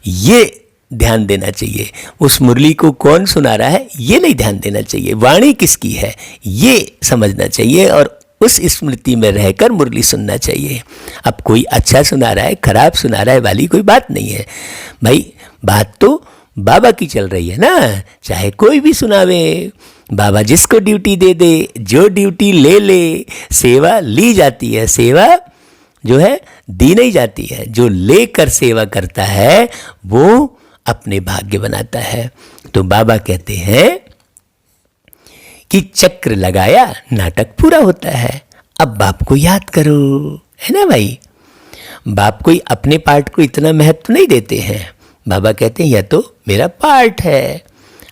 ये ध्यान देना चाहिए, उस मुरली को कौन सुना रहा है ये नहीं ध्यान देना चाहिए। वाणी किसकी है ये समझना चाहिए और उस स्मृति में रहकर मुरली सुनना चाहिए। अब कोई अच्छा सुना रहा है, खराब सुना रहा है वाली कोई बात नहीं है भाई, बात तो बाबा की चल रही है ना। चाहे कोई भी सुनावे, बाबा जिसको ड्यूटी दे दे, जो ड्यूटी ले ले, सेवा ली जाती है, सेवा जो है दी नहीं जाती है। जो लेकर सेवा करता है वो अपने भाग्य बनाता है। तो बाबा कहते हैं कि चक्र लगाया नाटक पूरा होता है। अब बाप को याद करो, है ना भाई। बाप कोई अपने पार्ट को इतना महत्व नहीं देते हैं। बाबा कहते हैं यह तो मेरा पार्ट है,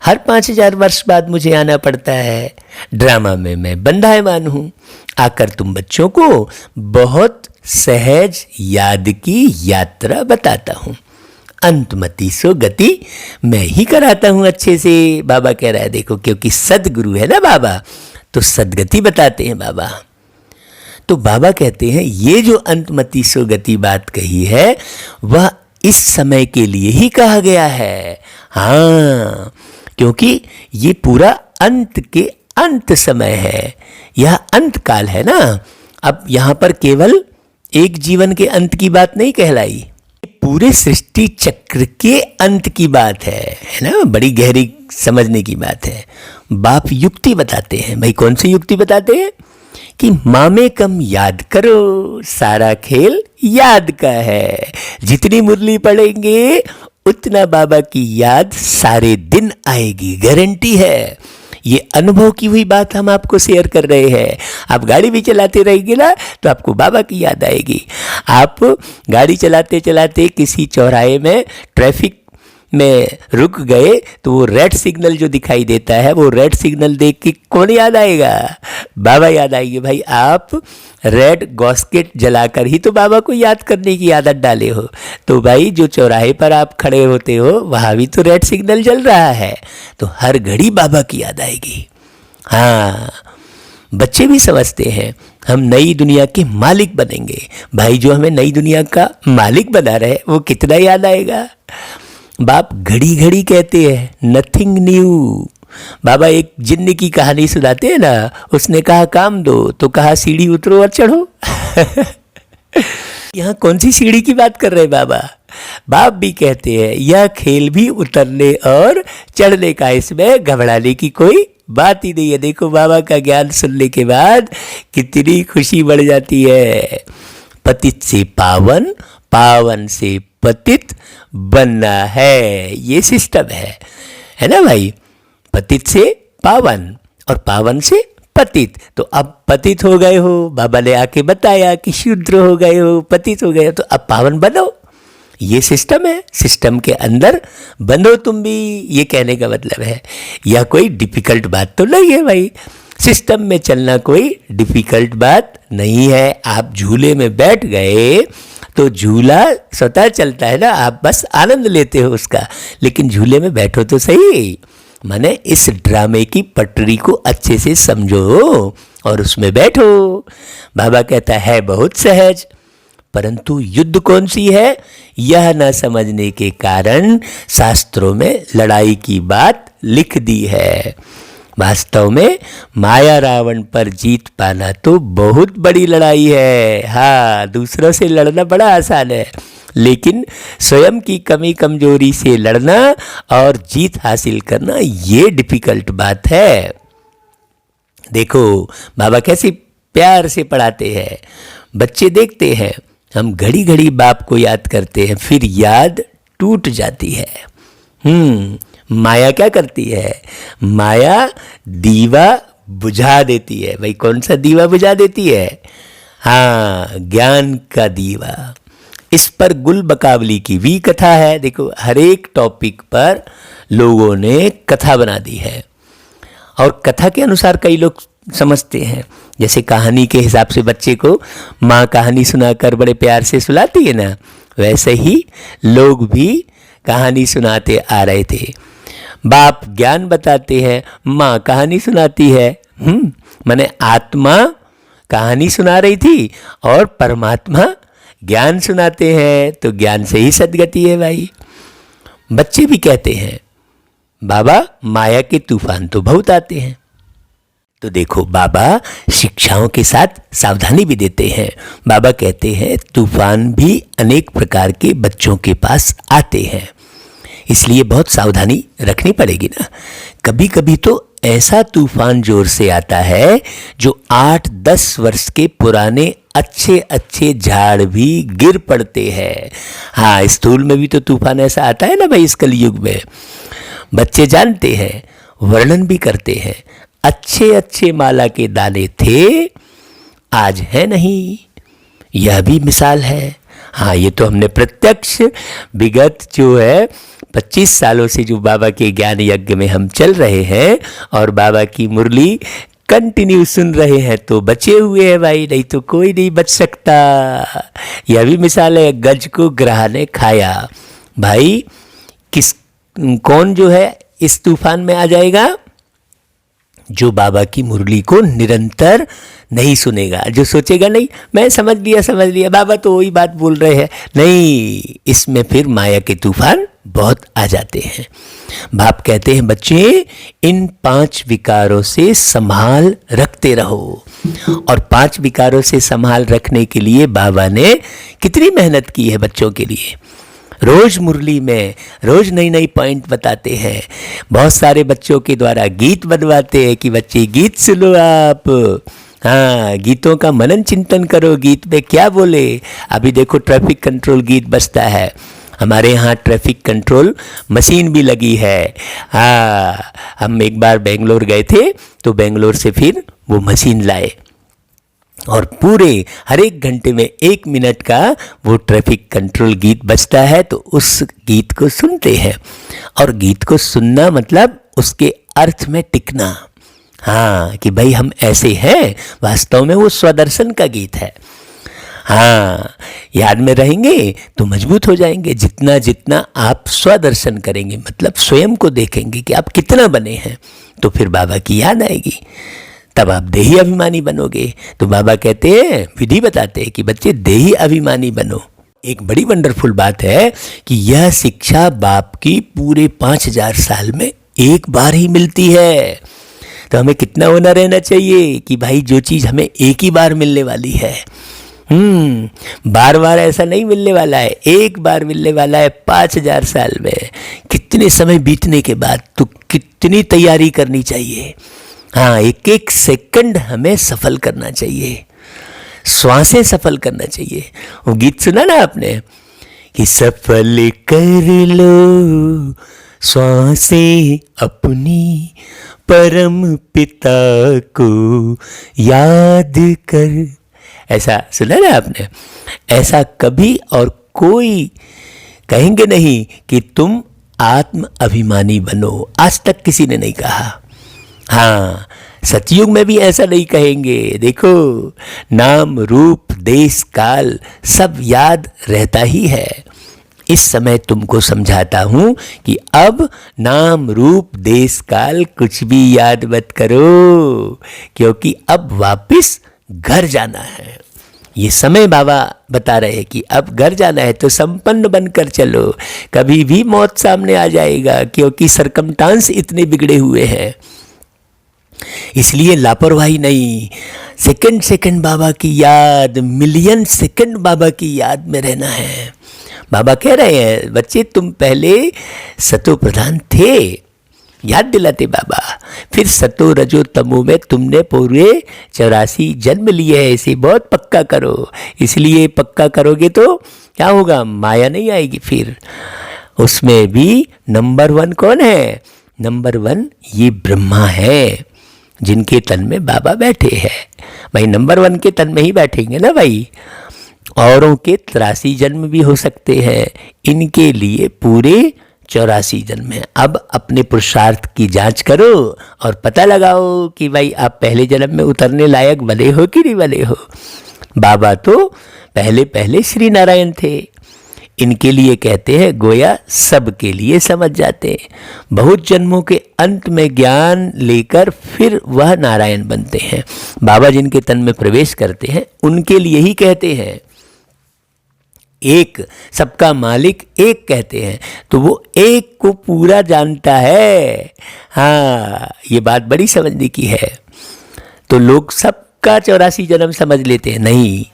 हर 5000 वर्ष बाद मुझे आना पड़ता है, ड्रामा में मैं बंधायमान हूँ। आकर तुम बच्चों को बहुत सहज याद की यात्रा बताता हूँ। अंतमति सो गति मैं ही कराता हूँ अच्छे से। बाबा कह रहा है देखो, क्योंकि सदगुरु है ना बाबा, तो सदगति बताते हैं बाबा। तो बाबा कहते हैं ये जो अंतमति सो गति बात कही है वह इस समय के लिए ही कहा गया है। हाँ, क्योंकि ये पूरा अंत के अंत समय है, यह अंत काल है ना। अब यहाँ पर केवल एक जीवन के अंत की बात नहीं कहलाई, पूरे सृष्टि चक्र के अंत की बात है ना। बड़ी गहरी समझने की बात है। बाप युक्ति बताते हैं। भाई कौन सी युक्ति बताते हैं कि मामे कम याद करो, सारा खेल याद का है। जितनी मुरली पढ़ेंगे उतना बाबा की याद सारे दिन आएगी, गारंटी है। ये अनुभव की हुई बात हम आपको शेयर कर रहे हैं। आप गाड़ी भी चलाते रहेंगे ना तो आपको बाबा की याद आएगी। आप गाड़ी चलाते चलाते किसी चौराहे में ट्रैफिक में रुक गए तो वो रेड सिग्नल जो दिखाई देता है, वो रेड सिग्नल देख के कौन याद आएगा? बाबा याद आएंगे। भाई आप रेड गॉस्केट जलाकर ही तो बाबा को याद करने की आदत डाले हो। तो भाई जो चौराहे पर आप खड़े होते हो वहाँ भी तो रेड सिग्नल जल रहा है, तो हर घड़ी बाबा की याद आएगी। हाँ, बच्चे भी समझते हैं हम नई दुनिया के मालिक बनेंगे। भाई जो हमें नई दुनिया का मालिक बना रहे वो कितना याद आएगा। बाप घड़ी घड़ी कहते हैं नथिंग न्यू। बाबा एक जिन्न की कहानी सुनाते हैं ना, उसने कहा काम दो तो कहा सीढ़ी उतरो और चढ़ो। यहाँ कौन सी सीढ़ी की बात कर रहे बाबा? बाप भी कहते हैं यह खेल भी उतरने और चढ़ने का, इसमें घबराने की कोई बात ही नहीं है। देखो बाबा का ज्ञान सुनने के बाद कितनी खुशी बढ़ जाती है। पतित से पावन, पावन से पतित बनना है, ये सिस्टम है ना भाई। पतित से पावन और पावन से पतित। तो अब पतित हो गए हो, बाबा ने आके बताया कि शूद्र हो गए हो, पतित हो गए हो, तो अब पावन बनो। ये सिस्टम है, सिस्टम के अंदर बनो तुम भी, ये कहने का मतलब है। यह कोई डिफिकल्ट बात तो नहीं है भाई, सिस्टम में चलना कोई डिफिकल्ट बात नहीं है। आप झूले में बैठ गए तो झूला स्वतः चलता है ना, आप बस आनंद लेते हो उसका, लेकिन झूले में बैठो तो सही। माने इस ड्रामे की पटरी को अच्छे से समझो और उसमें बैठो। बाबा कहता है बहुत सहज, परंतु युद्ध कौन सी है यह न समझने के कारण शास्त्रों में लड़ाई की बात लिख दी है। वास्तव में माया रावण पर जीत पाना तो बहुत बड़ी लड़ाई है। हाँ, दूसरों से लड़ना बड़ा आसान है, लेकिन स्वयं की कमी कमजोरी से लड़ना और जीत हासिल करना ये डिफिकल्ट बात है। देखो बाबा कैसे प्यार से पढ़ाते हैं। बच्चे देखते हैं, हम घड़ी घड़ी बाप को याद करते हैं, फिर याद टूट जाती है। माया क्या करती है? माया दीवा बुझा देती है। भाई कौन सा दीवा बुझा देती है? हाँ, ज्ञान का दीवा। इस पर गुल बकावली की भी कथा है। देखो हर एक टॉपिक पर लोगों ने कथा बना दी है, और कथा के अनुसार कई लोग समझते हैं। जैसे कहानी के हिसाब से बच्चे को माँ कहानी सुनाकर बड़े प्यार से सुलाती है ना, वैसे ही लोग भी कहानी सुनाते आ रहे थे। बाप ज्ञान बताते हैं, माँ कहानी सुनाती है। माने आत्मा कहानी सुना रही थी और परमात्मा ज्ञान सुनाते हैं, तो ज्ञान से ही सद्गति है भाई। बच्चे भी कहते हैं बाबा माया के तूफान तो बहुत आते हैं। तो देखो बाबा शिक्षाओं के साथ सावधानी भी देते हैं। बाबा कहते हैं तूफान भी अनेक प्रकार के बच्चों के पास आते हैं, इसलिए बहुत सावधानी रखनी पड़ेगी ना। कभी कभी तो ऐसा तूफान जोर से आता है जो 8-10 वर्ष के पुराने अच्छे अच्छे झाड़ भी गिर पड़ते हैं। हाँ, स्थूल में भी तो तूफान ऐसा आता है ना भाई इस कलयुग में। बच्चे जानते हैं, वर्णन भी करते हैं, अच्छे अच्छे माला के दाने थे, आज है नहीं। यह भी मिसाल है। हाँ, ये तो हमने प्रत्यक्ष विगत जो है 25 सालों से जो बाबा के ज्ञान यज्ञ में हम चल रहे हैं और बाबा की मुरली कंटिन्यू सुन रहे हैं तो बचे हुए हैं भाई, नहीं तो कोई नहीं बच सकता। यह भी मिसाल है, गज को ग्राह ने खाया। भाई कौन जो है इस तूफान में आ जाएगा? जो बाबा की मुरली को निरंतर नहीं सुनेगा, जो सोचेगा नहीं मैं समझ लिया बाबा तो वही बात बोल रहे हैं, नहीं, इसमें फिर माया के तूफान बहुत आ जाते हैं। बाप कहते हैं बच्चे इन 5 विकारों से संभाल रखते रहो। और 5 विकारों से संभाल रखने के लिए बाबा ने कितनी मेहनत की है बच्चों के लिए। रोज मुरली में रोज नई नई पॉइंट बताते हैं। बहुत सारे बच्चों के द्वारा गीत बनवाते हैं कि बच्चे गीत सुनो आप। हाँ, गीतों का मनन चिंतन करो, गीत में क्या बोले। अभी देखो ट्रैफिक कंट्रोल गीत बजता है, हमारे यहाँ ट्रैफिक कंट्रोल मशीन भी लगी है। हाँ, हम एक बार बेंगलोर गए थे तो बेंगलोर से फिर वो मशीन लाए और पूरे हर एक घंटे में 1 मिनट का वो ट्रैफिक कंट्रोल गीत बजता है, तो उस गीत को सुनते हैं। और गीत को सुनना मतलब उसके अर्थ में टिकना। हाँ, कि भाई हम ऐसे हैं, वास्तव में वो स्वदर्शन का गीत है। हाँ, याद में रहेंगे तो मजबूत हो जाएंगे। जितना जितना आप स्वदर्शन करेंगे, मतलब स्वयं को देखेंगे कि आप कितना बने हैं, तो फिर बाबा की याद आएगी, तब आप देही अभिमानी बनोगे। तो बाबा कहते हैं, विधि बताते हैं कि बच्चे देही अभिमानी बनो। एक बड़ी वंडरफुल बात है कि यह शिक्षा बाप की पूरे 5000 साल में एक बार ही मिलती है। तो हमें कितना होना रहना चाहिए कि भाई जो चीज़ हमें एक ही बार मिलने वाली है, बार बार ऐसा नहीं मिलने वाला है, एक बार मिलने वाला है 5000 साल में। कितने समय बीतने के बाद तो कितनी तैयारी करनी चाहिए। हाँ, एक एक सेकंड हमें सफल करना चाहिए, श्वासें सफल करना चाहिए। वो गीत सुना ना आपने कि सफल कर लो श्वासें अपनी, परम पिता को याद कर। ऐसा सुना ना आपने? ऐसा कभी और कोई कहेंगे नहीं कि तुम आत्म अभिमानी बनो, आज तक किसी ने नहीं कहा। हाँ, सतयुग में भी ऐसा नहीं कहेंगे। देखो, नाम रूप देश काल सब याद रहता ही है। इस समय तुमको समझाता हूं कि अब नाम रूप देश काल कुछ भी याद मत करो, क्योंकि अब वापस घर जाना है। ये समय बाबा बता रहे हैं कि अब घर जाना है तो संपन्न बनकर चलो, कभी भी मौत सामने आ जाएगा, क्योंकि सरकमस्टांस इतने बिगड़े हुए हैं। इसलिए लापरवाही नहीं, सेकंड सेकंड बाबा की याद, मिलियन सेकंड बाबा की याद में रहना है। बाबा कह रहे हैं, बच्चे तुम पहले सतो प्रधान थे, याद दिलाते बाबा। फिर सतो रजो तमो में तुमने पूरे 84 जन्म लिए हैं, इसे बहुत पक्का करो। इसलिए पक्का करोगे तो क्या होगा, माया नहीं आएगी। फिर उसमें भी नंबर 1 कौन है? नंबर 1 ये ब्रह्मा है, जिनके तन में बाबा बैठे हैं। भाई नंबर 1 के तन में ही बैठेंगे ना भाई। औरों के 83 जन्म भी हो सकते हैं, इनके लिए पूरे 84 जन्म है। अब अपने पुरुषार्थ की जांच करो और पता लगाओ कि भाई आप पहले जन्म में उतरने लायक बने हो कि नहीं बने हो। बाबा तो पहले पहले श्री नारायण थे, इनके लिए कहते हैं गोया सबके लिए समझ जाते हैं। बहुत जन्मों के अंत में ज्ञान लेकर फिर वह नारायण बनते हैं। बाबा जिनके तन में प्रवेश करते हैं उनके लिए ही कहते हैं। एक, सबका मालिक एक कहते हैं, तो वो एक को पूरा जानता है। हाँ, ये बात बड़ी समझने की है। तो लोग सबका 84 जन्म समझ लेते हैं, नहीं।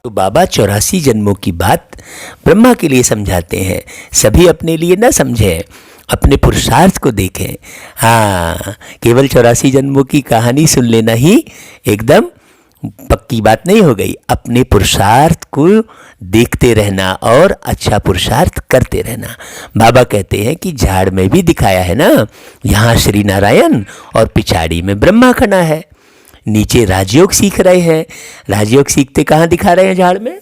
तो बाबा 84 जन्मों की बात ब्रह्मा के लिए समझाते हैं। सभी अपने लिए न समझें, अपने पुरुषार्थ को देखें। हाँ, केवल 84 जन्मों की कहानी सुन लेना ही एकदम पक्की बात नहीं हो गई। अपने पुरुषार्थ को देखते रहना और अच्छा पुरुषार्थ करते रहना। बाबा कहते हैं कि झाड़ में भी दिखाया है ना, यहाँ श्री नारायण और पिछाड़ी में ब्रह्मा खड़ा है। नीचे राजयोग सीख रहे हैं, राजयोग सीखते कहाँ दिखा रहे हैं? झाड़ में,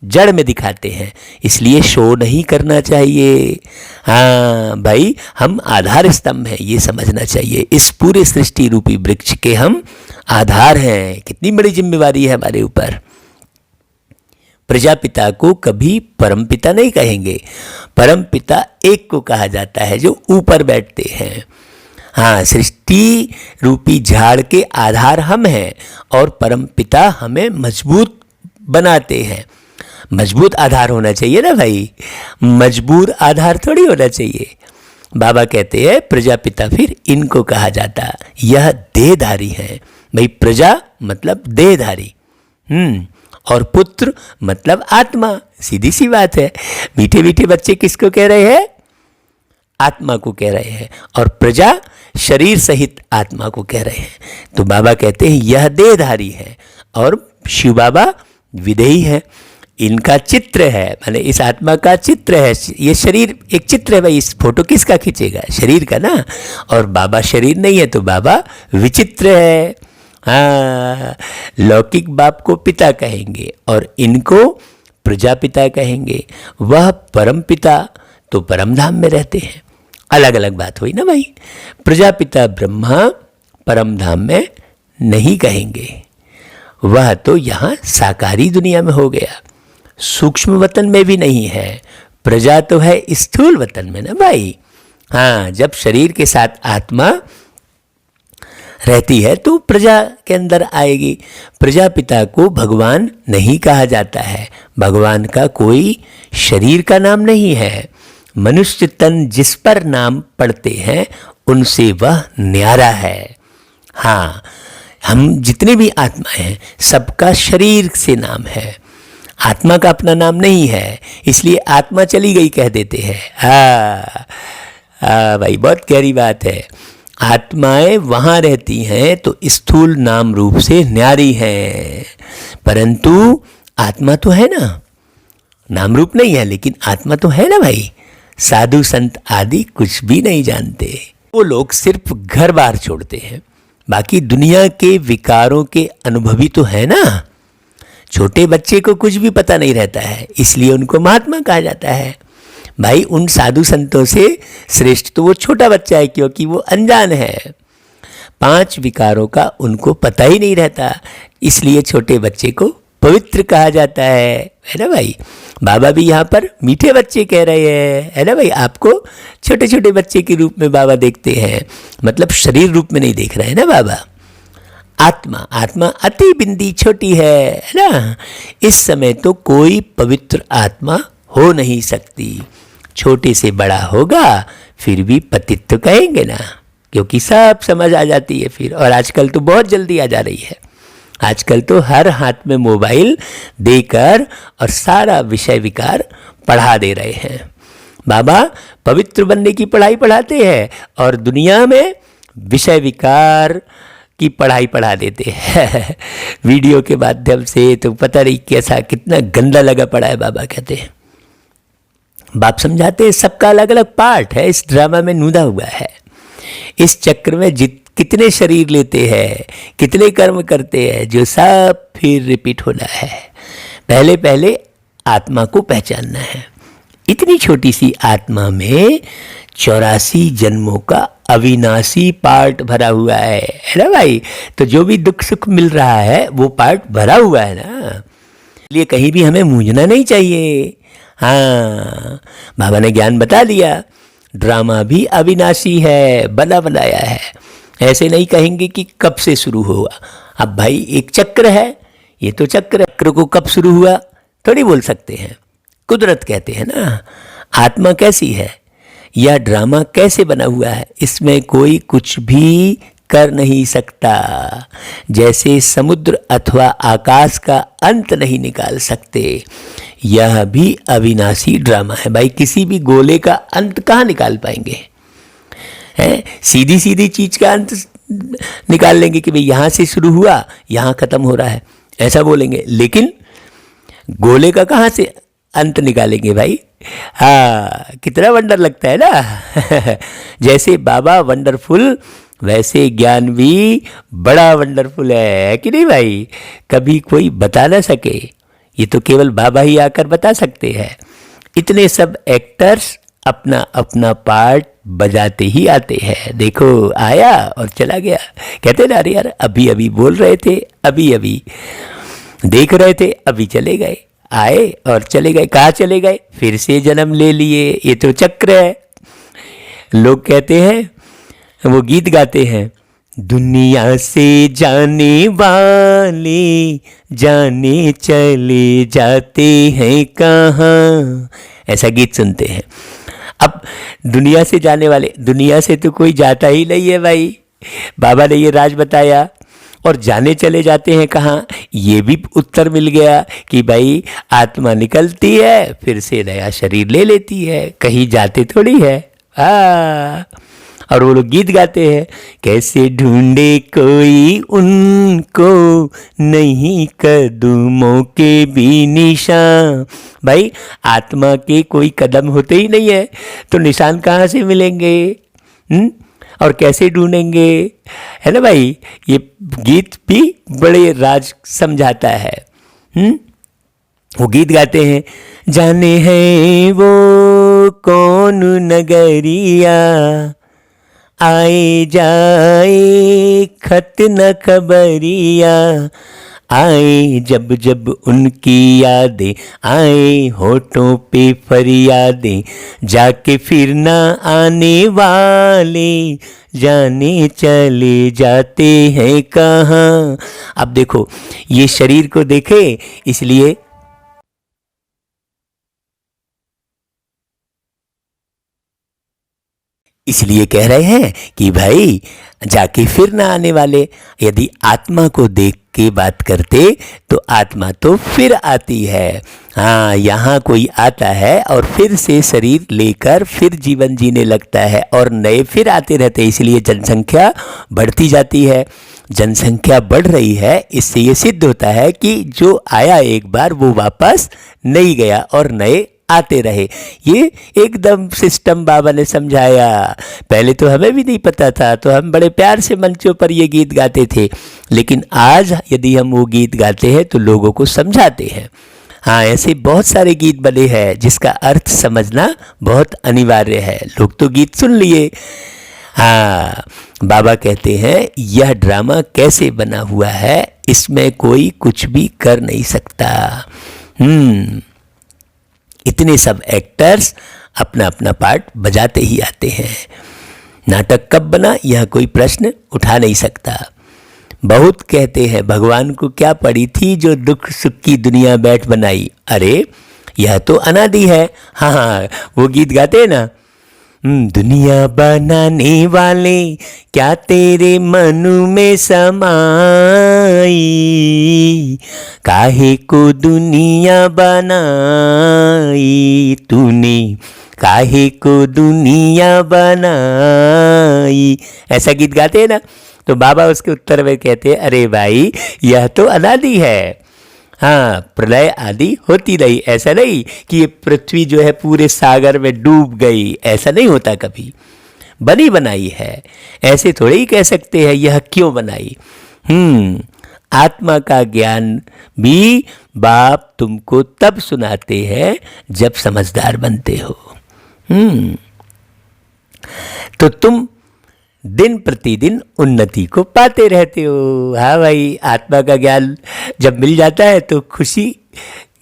जड़ में दिखाते हैं। इसलिए शो नहीं करना चाहिए। हाँ भाई, हम आधार स्तंभ हैं, ये समझना चाहिए। इस पूरे सृष्टि रूपी वृक्ष के हम आधार हैं। कितनी बड़ी जिम्मेवारी है हमारे ऊपर। प्रजापिता को कभी परमपिता नहीं कहेंगे, परमपिता एक को कहा जाता है जो ऊपर बैठते हैं। हाँ, सृष्टि रूपी झाड़ के आधार हम हैं और परमपिता हमें मजबूत बनाते हैं। मजबूत आधार होना चाहिए ना भाई, मजबूर आधार थोड़ी होना चाहिए। बाबा कहते हैं प्रजापिता फिर इनको कहा जाता, यह देहधारी है। भाई प्रजा मतलब देहधारी, और पुत्र मतलब आत्मा। सीधी सी बात है। मीठे मीठे बच्चे किसको कह रहे हैं? आत्मा को कह रहे हैं, और प्रजा शरीर सहित आत्मा को कह रहे हैं। तो बाबा कहते हैं यह देहधारी है और शिव बाबा विदेही है। इनका चित्र है, माने इस आत्मा का चित्र है। ये शरीर एक चित्र है भाई, इस फोटो किसका खींचेगा? शरीर का ना। और बाबा शरीर नहीं है तो बाबा विचित्र है। हाँ, लौकिक बाप को पिता कहेंगे और इनको प्रजापिता कहेंगे। वह परम पिता तो परम धाम में रहते हैं। अलग अलग बात हुई ना भाई। प्रजापिता ब्रह्मा परम धाम में नहीं कहेंगे, वह तो यहाँ साकारी दुनिया में हो गया, सूक्ष्म वतन में भी नहीं है। प्रजा तो है स्थूल वतन में ना भाई। हाँ, जब शरीर के साथ आत्मा रहती है तो प्रजा के अंदर आएगी। प्रजापिता को भगवान नहीं कहा जाता है, भगवान का कोई शरीर का नाम नहीं है। मनुष्य तन जिस पर नाम पढ़ते हैं उनसे वह न्यारा है। हाँ, हम जितने भी आत्मा हैं सबका शरीर से नाम है, आत्मा का अपना नाम नहीं है। इसलिए आत्मा चली गई कह देते हैं। हाँ भाई, बहुत गहरी बात है। आत्माएं वहाँ रहती हैं तो स्थूल नाम रूप से न्यारी हैं, परंतु आत्मा तो है ना, नाम रूप नहीं है लेकिन आत्मा तो है ना भाई। साधु संत आदि कुछ भी नहीं जानते, वो लोग सिर्फ घर बार छोड़ते हैं, बाकी दुनिया के विकारों के अनुभवी तो है ना। छोटे बच्चे को कुछ भी पता नहीं रहता है, इसलिए उनको महात्मा कहा जाता है। भाई उन साधु संतों से श्रेष्ठ तो वो छोटा बच्चा है, क्योंकि वो अनजान है। 5 विकारों का उनको पता ही नहीं रहता, इसलिए छोटे बच्चे को पवित्र कहा जाता है ना भाई। बाबा भी यहाँ पर मीठे बच्चे कह रहे हैं, है ना भाई। आपको छोटे छोटे बच्चे के रूप में बाबा देखते हैं, मतलब शरीर रूप में नहीं देख रहे हैं ना बाबा। आत्मा, आत्मा अति बिंदी छोटी है ना। इस समय तो कोई पवित्र आत्मा हो नहीं सकती। छोटे से बड़ा होगा फिर भी पतित तो कहेंगे ना, क्योंकि सब समझ आ जाती है फिर। और आजकल तो बहुत जल्दी आ जा रही है। आजकल तो हर हाथ में मोबाइल देकर और सारा विषय विकार पढ़ा दे रहे हैं। बाबा पवित्र बनने की पढ़ाई पढ़ाते हैं और दुनिया में विषय विकार की पढ़ाई पढ़ा देते हैं वीडियो के माध्यम से। तो पता नहीं कैसा, कितना गंदा लगा पड़ा है। बाबा कहते हैं, बाप समझाते हैं सबका अलग अलग पार्ट है, इस ड्रामा में नूदा हुआ है। इस चक्र में कितने शरीर लेते हैं, कितने कर्म करते हैं, जो सब फिर रिपीट होना है। पहले पहले आत्मा को पहचानना है। इतनी छोटी सी आत्मा में 84 जन्मों का अविनाशी पार्ट भरा हुआ है ना भाई। तो जो भी दुख सुख मिल रहा है वो पार्ट भरा हुआ है ना, इसलिए कहीं भी हमें मूंझना नहीं चाहिए। हाँ, बाबा ने ज्ञान बता दिया, ड्रामा भी अविनाशी है, बना बनाया है। ऐसे नहीं कहेंगे कि कब से शुरू हुआ। अब भाई एक चक्र है, ये तो चक्र को कब शुरू हुआ थोड़ी बोल सकते हैं। कुदरत कहते हैं ना। आत्मा कैसी है, यह ड्रामा कैसे बना हुआ है, इसमें कोई कुछ भी कर नहीं सकता। जैसे समुद्र अथवा आकाश का अंत नहीं निकाल सकते, यह भी अविनाशी ड्रामा है भाई। किसी भी गोले का अंत कहाँ निकाल पाएंगे, हैं? सीधी सीधी चीज का अंत निकाल लेंगे कि भाई यहाँ से शुरू हुआ यहाँ खत्म हो रहा है, ऐसा बोलेंगे। लेकिन गोले का कहाँ से अंत निकालेंगे भाई। हाँ, कितना वंडर लगता है ना जैसे बाबा वंडरफुल, वैसे ज्ञान भी बड़ा वंडरफुल है कि नहीं भाई। कभी कोई बता ना सके, ये तो केवल बाबा ही आकर बता सकते हैं। इतने सब एक्टर्स अपना अपना पार्ट बजाते ही आते हैं। देखो आया और चला गया, कहते ना अरे यार अभी अभी बोल रहे थे, अभी अभी देख रहे थे, अभी चले गए, आए और चले गए। कहाँ चले गए, फिर से जन्म ले लिए। ये तो चक्र है। लोग कहते हैं, वो गीत गाते हैं, दुनिया से जाने वाले जाने चले जाते हैं कहाँ, ऐसा गीत सुनते हैं। अब दुनिया से जाने वाले, दुनिया से तो कोई जाता ही नहीं है भाई। बाबा ने ये राज बताया। और जाने चले जाते हैं कहाँ, ये भी उत्तर मिल गया कि भाई आत्मा निकलती है फिर से नया शरीर ले लेती है, कहीं जाते थोड़ी है। और वो लोग गीत गाते हैं, कैसे ढूंढे कोई उनको नहीं कदमों के भी निशान। भाई आत्मा के कोई कदम होते ही नहीं है तो निशान कहाँ से मिलेंगे, और कैसे ढूंढेंगे, है ना भाई। ये गीत भी बड़े राज समझाता है। वो गीत गाते हैं, जाने हैं वो कौन नगरिया, आए जाए खत न खबरिया, आए जब जब उनकी यादें, आए होठों पे फरियादें, जाके फिर ना आने वाले जाने चले जाते हैं कहाँ। अब देखो ये शरीर को देखे, इसलिए कह रहे हैं कि भाई जाके फिर ना आने वाले। यदि आत्मा को देख के बात करते तो आत्मा तो फिर आती है। हाँ, यहाँ कोई आता है और फिर से शरीर लेकर फिर जीवन जीने लगता है और नए फिर आते रहते हैं। इसलिए जनसंख्या बढ़ती जाती है। जनसंख्या बढ़ रही है, इससे ये सिद्ध होता है कि जो आया एक बार वो वापस नहीं गया और नए आते रहे। ये एकदम सिस्टम बाबा ने समझाया। पहले तो हमें भी नहीं पता था, तो हम बड़े प्यार से मंचों पर ये गीत गाते थे, लेकिन आज यदि हम वो गीत गाते हैं तो लोगों को समझाते हैं। हाँ, ऐसे बहुत सारे गीत बने हैं जिसका अर्थ समझना बहुत अनिवार्य है। लोग तो गीत सुन लिए हाँ, बाबा कहते हैं यह ड्रामा कैसे बना हुआ है, इसमें कोई कुछ भी कर नहीं सकता। इतने सब एक्टर्स अपना अपना पार्ट बजाते ही आते हैं। नाटक कब बना यह कोई प्रश्न उठा नहीं सकता। बहुत कहते हैं भगवान को क्या पड़ी थी जो दुख सुख की दुनिया बैठ बनाई। अरे यह तो अनादि है। हाँ हाँ, वो गीत गाते हैं ना, दुनिया बनाने वाले क्या तेरे मन में समाई, काहे को दुनिया बनाई तूने, काहे को दुनिया बनाई, ऐसा गीत गाते हैं ना। तो बाबा उसके उत्तर में कहते हैं अरे भाई यह तो अनादि है। हाँ, प्रलय आदि होती रही, ऐसा नहीं कि ये पृथ्वी जो है पूरे सागर में डूब गई, ऐसा नहीं होता कभी। बनी बनाई है, ऐसे थोड़े ही कह सकते हैं यह क्यों बनाई। आत्मा का ज्ञान भी बाप तुमको तब सुनाते हैं जब समझदार बनते हो। तो तुम दिन प्रतिदिन उन्नति को पाते रहते हो। हाँ भाई, आत्मा का ज्ञान जब मिल जाता है तो खुशी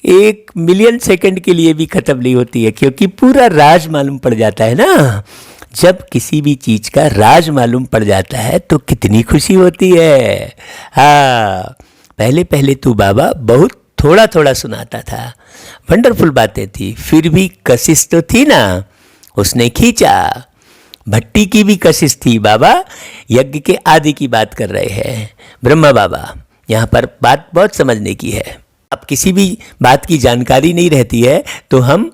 1 मिलियन सेकंड के लिए भी खत्म नहीं होती है, क्योंकि पूरा राज मालूम पड़ जाता है ना। जब किसी भी चीज का राज मालूम पड़ जाता है तो कितनी खुशी होती है। हाँ, पहले पहले तो बाबा बहुत थोड़ा थोड़ा सुनाता था, वंडरफुल बातें थी, फिर भी कशिश तो थी ना, उसने खींचा। भट्टी की भी कशिश थी। बाबा यज्ञ के आदि की बात कर रहे हैं, ब्रह्मा बाबा। यहाँ पर बात बहुत समझने की है। अब किसी भी बात की जानकारी नहीं रहती है तो हम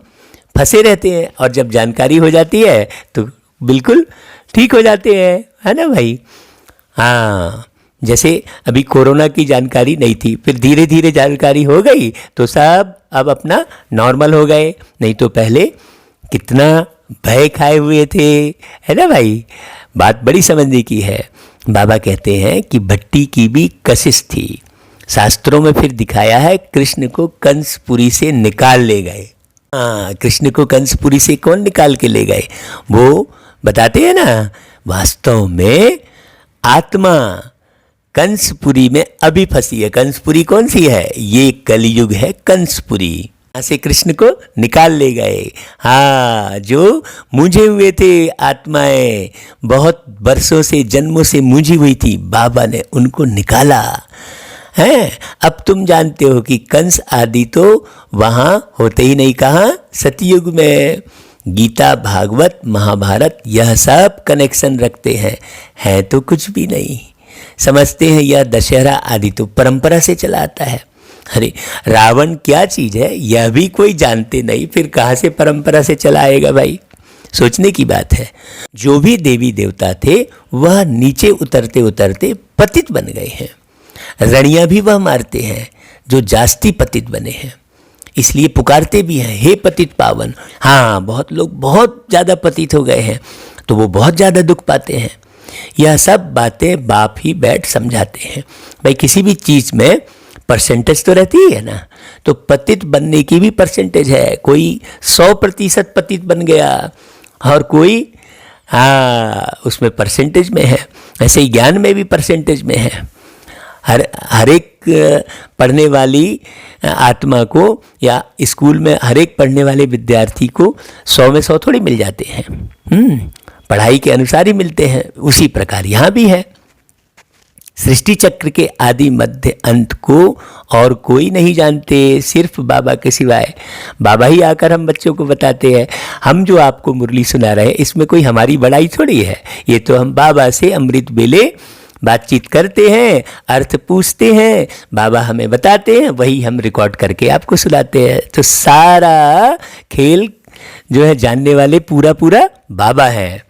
फंसे रहते हैं, और जब जानकारी हो जाती है तो बिल्कुल ठीक हो जाते हैं, है ना भाई। हाँ, जैसे अभी कोरोना की जानकारी नहीं थी, फिर धीरे धीरे जानकारी हो गई तो सब अब अपना नॉर्मल हो गए। नहीं तो पहले कितना भय खाए हुए थे, है ना भाई। बात बड़ी समझने की है। बाबा कहते हैं कि भट्टी की भी कशिश थी। शास्त्रों में फिर दिखाया है कृष्ण को कंसपुरी से निकाल ले गए। हाँ, कृष्ण को कंसपुरी से कौन निकाल के ले गए वो बताते हैं ना। वास्तव में आत्मा कंसपुरी में अभी फंसी है। कंसपुरी कौन सी है? ये कलयुग है कंसपुरी। यहाँ से कृष्ण को निकाल ले गए। हाँ, जो मूंझे हुए थे आत्माएं, बहुत वर्षों से जन्मों से मूंझी हुई थी, बाबा ने उनको निकाला है। अब तुम जानते हो कि कंस आदि तो वहाँ होते ही नहीं। कहाँ? सतयुग में। गीता, भागवत, महाभारत यह सब कनेक्शन रखते हैं, है तो कुछ भी नहीं। समझते हैं यह दशहरा आदि तो परंपरा से चला आता है। अरे रावण क्या चीज़ है यह भी कोई जानते नहीं, फिर कहाँ से परंपरा से चला आएगा भाई। सोचने की बात है। जो भी देवी देवता थे वह नीचे उतरते उतरते पतित बन गए हैं। रणियाँ भी वह मारते हैं जो जास्ती पतित बने हैं, इसलिए पुकारते भी हैं हे पतित पावन। हाँ, बहुत लोग बहुत ज़्यादा पतित हो गए हैं तो वो बहुत ज़्यादा दुख पाते हैं। यह सब बातें बाप ही बैठ समझाते हैं। भाई किसी भी चीज़ में परसेंटेज तो रहती है ना, तो पतित बनने की भी परसेंटेज है। कोई 100% पतित बन गया और कोई उसमें परसेंटेज में है। ऐसे ही ज्ञान में भी परसेंटेज में है। हर एक पढ़ने वाली आत्मा को या स्कूल में हर एक पढ़ने वाले विद्यार्थी को 100 में 100 थोड़ी मिल जाते हैं। पढ़ाई के अनुसार ही मिलते हैं। उसी प्रकार यहाँ भी है। सृष्टि चक्र के आदि मध्य अंत को और कोई नहीं जानते, सिर्फ बाबा के सिवाय। बाबा ही आकर हम बच्चों को बताते हैं। हम जो आपको मुरली सुना रहे हैं इसमें कोई हमारी बड़ाई थोड़ी है। ये तो हम बाबा से अमृत बेले बातचीत करते हैं, अर्थ पूछते हैं, बाबा हमें बताते हैं, वही हम रिकॉर्ड करके आपको सुनाते हैं। तो सारा खेल जो है जानने वाले पूरा पूरा बाबा है।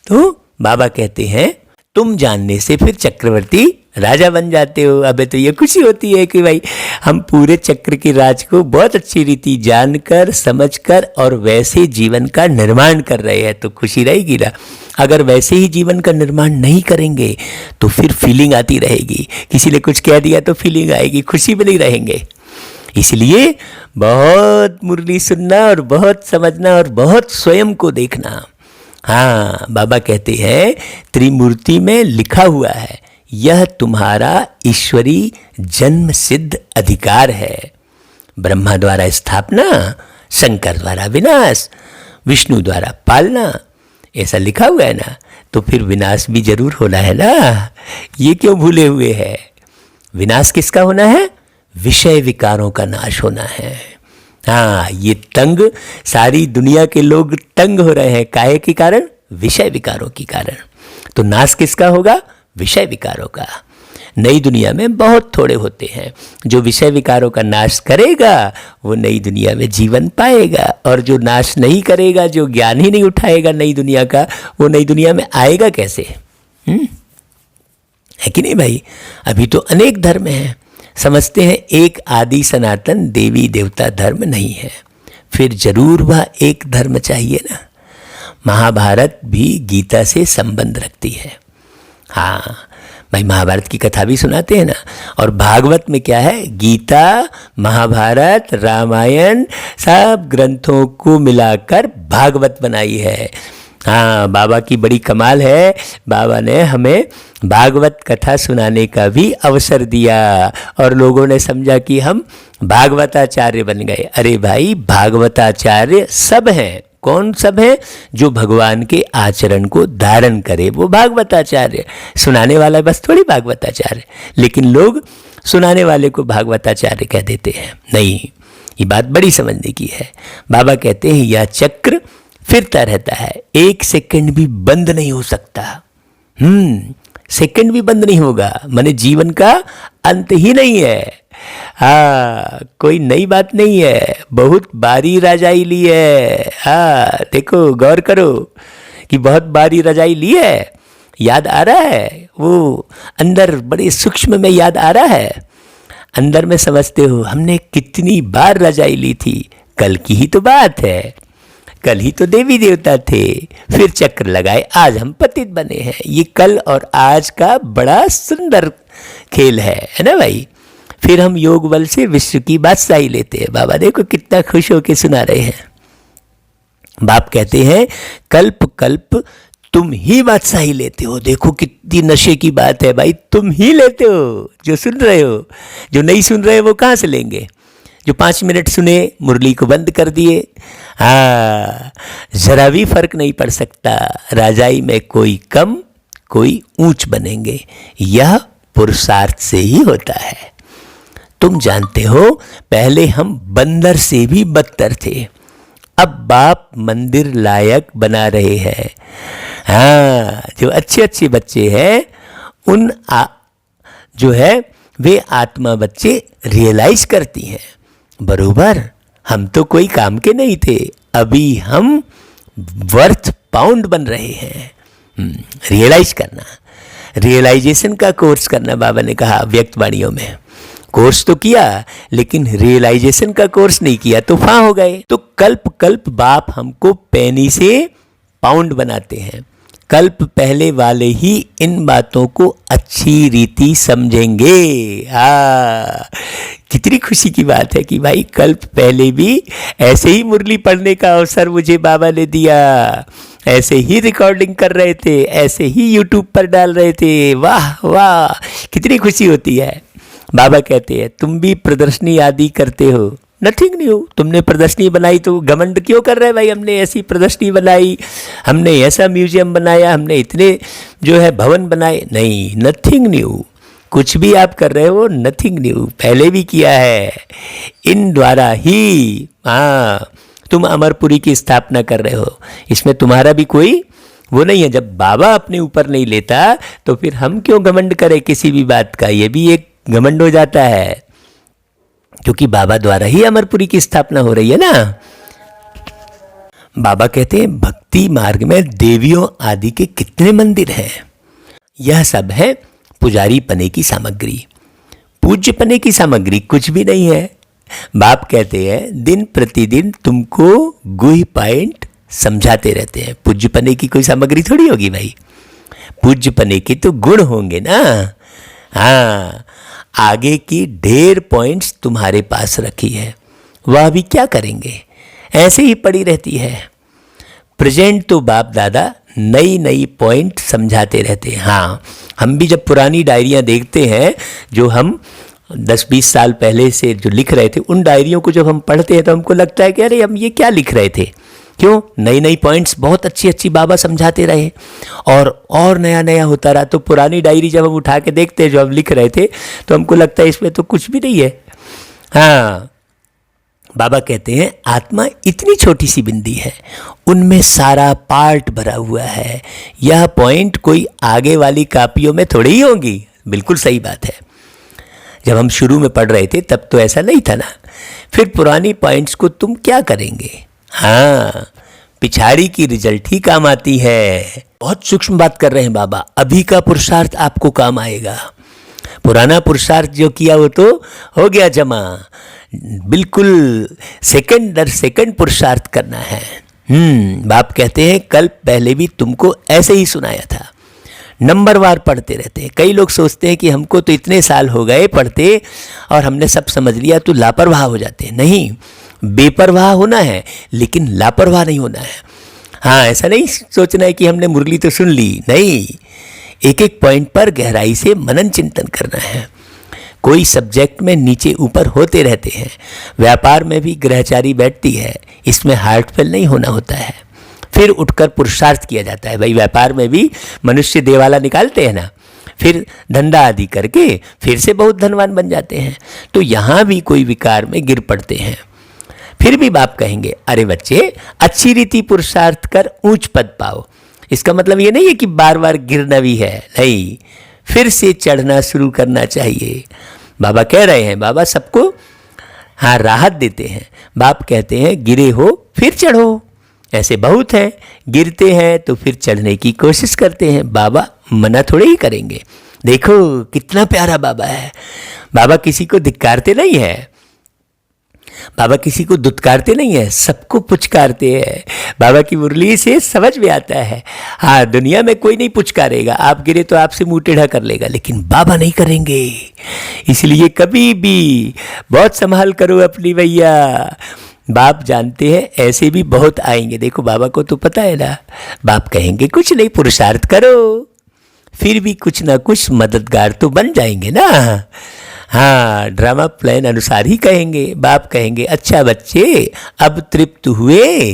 तो बाबा कहते हैं तुम जानने से फिर चक्रवर्ती राजा बन जाते हो। अबे तो ये खुशी होती है कि भाई हम पूरे चक्र के राज को बहुत अच्छी रीति जानकर समझकर और वैसे जीवन का निर्माण कर रहे हैं, तो खुशी रहेगी ना। अगर वैसे ही जीवन का निर्माण नहीं करेंगे तो फिर फीलिंग आती रहेगी। किसी ने कुछ कह दिया तो फीलिंग आएगी, खुशी में नहीं रहेंगे। इसलिए बहुत मुरली सुनना और बहुत समझना और बहुत स्वयं को देखना। हाँ, बाबा कहते हैं त्रिमूर्ति में लिखा हुआ है, यह तुम्हारा ईश्वरी जन्म सिद्ध अधिकार है। ब्रह्मा द्वारा स्थापना, शंकर द्वारा विनाश, विष्णु द्वारा पालना, ऐसा लिखा हुआ है ना, तो फिर विनाश भी जरूर होना है ना। ये क्यों भूले हुए हैं? विनाश किसका होना है? विषय विकारों का नाश होना है। हाँ, ये तंग, सारी दुनिया के लोग तंग हो रहे हैं, काहे के कारण? विषय विकारों के कारण। तो नाश किसका होगा? विषय विकारों का। नई दुनिया में बहुत थोड़े होते हैं, जो विषय विकारों का नाश करेगा वो नई दुनिया में जीवन पाएगा, और जो नाश नहीं करेगा, जो ज्ञान ही नहीं उठाएगा नई दुनिया का, वो नई दुनिया में आएगा कैसे? है कि नहीं भाई? अभी तो अनेक धर्म हैं, समझते हैं एक आदि सनातन देवी देवता धर्म नहीं है, फिर जरूर वह एक धर्म चाहिए ना। महाभारत भी गीता से संबंध रखती है। हाँ भाई, महाभारत की कथा भी सुनाते हैं ना। और भागवत में क्या है? गीता, महाभारत, रामायण, सब ग्रंथों को मिलाकर भागवत बनाई है। हाँ, बाबा की बड़ी कमाल है, बाबा ने हमें भागवत कथा सुनाने का भी अवसर दिया, और लोगों ने समझा कि हम भागवताचार्य बन गए। अरे भाई, भागवताचार्य सब हैं। कौन सब है? जो भगवान के आचरण को धारण करे वो भागवताचार्य। सुनाने वाला बस थोड़ी भागवताचार्य, लेकिन लोग सुनाने वाले को भागवताचार्य कह देते हैं। नहीं, ये बात बड़ी समझने की है। बाबा कहते हैं यह चक्र फिरता रहता है, एक सेकंड भी बंद नहीं हो सकता। सेकंड भी बंद नहीं होगा, माने जीवन का अंत ही नहीं है। हाँ, कोई नई बात नहीं है, बहुत बारी रजाई ली है। हाँ, देखो, गौर करो कि बहुत बारी रजाई ली है। याद आ रहा है? वो अंदर बड़े सूक्ष्म में याद आ रहा है। अंदर में समझते हो हमने कितनी बार रजाई ली थी। कल की ही तो बात है, कल ही तो देवी देवता थे, फिर चक्र लगाए, आज हम पतित बने हैं। ये कल और आज का बड़ा सुंदर खेल है ना भाई। फिर हम योग बल से विश्व की बादशाही लेते हैं। बाबा देखो कितना खुश होकर सुना रहे हैं। बाप कहते हैं कल्प कल्प तुम ही बादशाही लेते हो। देखो कितनी नशे की बात है भाई, तुम ही लेते हो। जो सुन रहे हो, जो नहीं सुन रहे वो कहाँ से लेंगे? जो 5 मिनट सुने, मुरली को बंद कर दिए। हाँ, जरा भी फर्क नहीं पड़ सकता। राजाई में कोई कम कोई ऊंच बनेंगे, यह पुरुषार्थ से ही होता है। तुम जानते हो पहले हम बंदर से भी बदतर थे, अब बाप मंदिर लायक बना रहे हैं। हाँ, जो अच्छे अच्छे बच्चे हैं उन जो है वे आत्मा बच्चे रियलाइज करती हैं, बरोबर हम तो कोई काम के नहीं थे, अभी हम वर्थ पाउंड बन रहे हैं। रियलाइज करना, रियलाइजेशन का कोर्स करना। बाबा ने कहा व्यक्तवाणियों में, कोर्स तो किया लेकिन रियलाइजेशन का कोर्स नहीं किया, तो फां हो गए। तो कल्प कल्प बाप हमको पैनी से पाउंड बनाते हैं। कल्प पहले वाले ही इन बातों को अच्छी रीति समझेंगे। कितनी खुशी की बात है कि भाई कल्प पहले भी ऐसे ही मुरली पढ़ने का अवसर मुझे बाबा ने दिया, ऐसे ही रिकॉर्डिंग कर रहे थे, ऐसे ही यूट्यूब पर डाल रहे थे। वाह वाह, कितनी खुशी होती है। बाबा कहते हैं तुम भी प्रदर्शनी आदि करते हो, नथिंग न्यू। तुमने प्रदर्शनी बनाई तो घमंड क्यों कर रहे भाई? हमने ऐसी प्रदर्शनी बनाई, हमने ऐसा म्यूजियम बनाया, हमने इतने जो है भवन बनाए। नहीं, नथिंग न्यू। कुछ भी आप कर रहे हो नथिंग न्यू, पहले भी किया है इन द्वारा ही। हाँ, तुम अमरपुरी की स्थापना कर रहे हो, इसमें तुम्हारा भी कोई वो नहीं है। जब बाबा अपने ऊपर नहीं लेता तो फिर हम क्यों घमंड करें किसी भी बात का? ये भी एक घमंड हो जाता है, क्योंकि बाबा द्वारा ही अमरपुरी की स्थापना हो रही है ना। बाबा कहते हैं भक्ति मार्ग में देवियों आदि के कितने मंदिर हैं। यह सब है पुजारी पने की सामग्री। पूज्य पने की सामग्री कुछ भी नहीं है। बाप कहते हैं दिन प्रतिदिन तुमको गुह पॉइंट समझाते रहते हैं। पूज्य पने की कोई सामग्री थोड़ी होगी भाई, पूज्य पने के तो गुण होंगे ना। हाँ, आगे की ढेर पॉइंट्स तुम्हारे पास रखी है, वह भी क्या करेंगे? ऐसे ही पड़ी रहती है। प्रेजेंट तो बाप दादा नई नई पॉइंट समझाते रहते हैं। हाँ, हम भी जब पुरानी डायरियाँ देखते हैं जो हम 10-20 साल पहले से जो लिख रहे थे, उन डायरियों को जब हम पढ़ते हैं तो हमको लगता है कि अरे हम ये क्या लिख रहे थे। क्यों? नई नई पॉइंट्स बहुत अच्छी अच्छी बाबा समझाते रहे और नया नया होता रहा। तो पुरानी डायरी जब हम उठा के देखते हैं जो हम लिख रहे थे तो हमको लगता है इसमें तो कुछ भी नहीं है। हाँ, बाबा कहते हैं आत्मा इतनी छोटी सी बिंदी है, उनमें सारा पार्ट भरा हुआ है। यह पॉइंट कोई आगे वाली कापियों में थोड़ी ही होंगी। बिल्कुल सही बात है। जब हम शुरू में पढ़ रहे थे तब तो ऐसा नहीं था ना। फिर पुरानी पॉइंट्स को तुम क्या करेंगे? हाँ, पिछाड़ी की रिजल्ट ही काम आती है। बहुत सूक्ष्म बात कर रहे हैं बाबा। अभी का पुरुषार्थ आपको काम आएगा। पुराना पुरुषार्थ जो किया वो तो हो गया जमा। बिल्कुल सेकंड दर सेकंड पुरुषार्थ करना है। बाप कहते हैं कल पहले भी तुमको ऐसे ही सुनाया था। नंबरवार पढ़ते रहते हैं। कई लोग सोचते हैं कि हमको तो इतने साल हो गए पढ़ते और हमने सब समझ लिया, तो लापरवाह हो जाते हैं। नहीं, बेपरवाह होना है लेकिन लापरवाह नहीं होना है। हाँ, ऐसा नहीं सोचना है कि हमने मुरली तो सुन ली। नहीं, एक एक पॉइंट पर गहराई से मनन चिंतन करना है। कोई सब्जेक्ट में नीचे ऊपर होते रहते हैं। व्यापार में भी ग्रहचारी बैठती है, इसमें हार्टफेल नहीं होना होता है। फिर उठकर पुरुषार्थ किया जाता है। भाई, व्यापार में भी मनुष्य देवाला निकालते हैं ना, फिर धंधा आदि करके फिर से बहुत धनवान बन जाते हैं। तो यहाँ भी कोई विकार में गिर पड़ते हैं। फिर भी बाप कहेंगे अरे बच्चे, अच्छी रीति पुरुषार्थ कर ऊंच पद पाओ। इसका मतलब ये नहीं है कि बार बार गिरना भी है। नहीं, फिर से चढ़ना शुरू करना चाहिए। बाबा कह रहे हैं, बाबा सबको हाँ राहत देते हैं। बाप कहते हैं गिरे हो फिर चढ़ो। ऐसे बहुत हैं, गिरते हैं तो फिर चढ़ने की कोशिश करते हैं। बाबा मना थोड़े ही करेंगे। देखो कितना प्यारा बाबा है। बाबा किसी को धिक्कारते नहीं है, बाबा किसी को दुत्कारते नहीं है, सबको पुचकारते हैं। बाबा की मुरली से समझ में आता है। हाँ, दुनिया में कोई नहीं पुचकारेगा। आप गिरे तो आपसे मुंह टेढ़ा कर लेगा, लेकिन बाबा नहीं करेंगे। इसलिए कभी भी बहुत संभाल करो अपनी भैया। बाप जानते हैं ऐसे भी बहुत आएंगे। देखो बाबा को तो पता है ना, बाप कहेंगे कुछ नहीं, पुरुषार्थ करो, फिर भी कुछ ना कुछ मददगार तो बन जाएंगे ना। हाँ, ड्रामा प्लान अनुसार ही कहेंगे। बाप कहेंगे अच्छा बच्चे अब तृप्त हुए।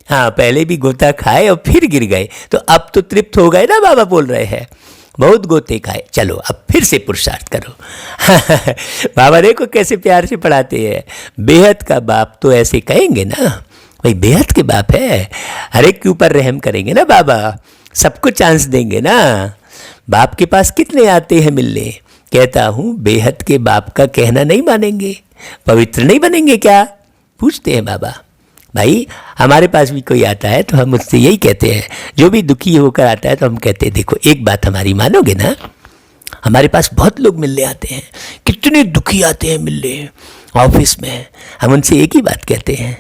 हाँ, पहले भी गोता खाए और फिर गिर गए, तो अब तो तृप्त हो गए ना। बाबा बोल रहे हैं बहुत गोते खाए, चलो अब फिर से पुरुषार्थ करो। बाबा देखो कैसे प्यार से पढ़ाते हैं। बेहद का बाप तो ऐसे कहेंगे ना, भाई बेहद के बाप है, हर एक के ऊपर रहम करेंगे ना बाबा, सबको चांस देंगे ना। बाप के पास कितने आते हैं मिलने। कहता हूँ बेहद के बाप का कहना नहीं मानेंगे, पवित्र नहीं बनेंगे क्या? पूछते हैं बाबा। भाई हमारे पास भी कोई आता है तो हम उससे यही कहते हैं, जो भी दुखी होकर आता है तो हम कहते हैं देखो एक बात हमारी मानोगे ना। हमारे पास बहुत लोग मिलने आते हैं, कितने दुखी आते हैं मिलने ऑफिस में। हम उनसे एक ही बात कहते हैं,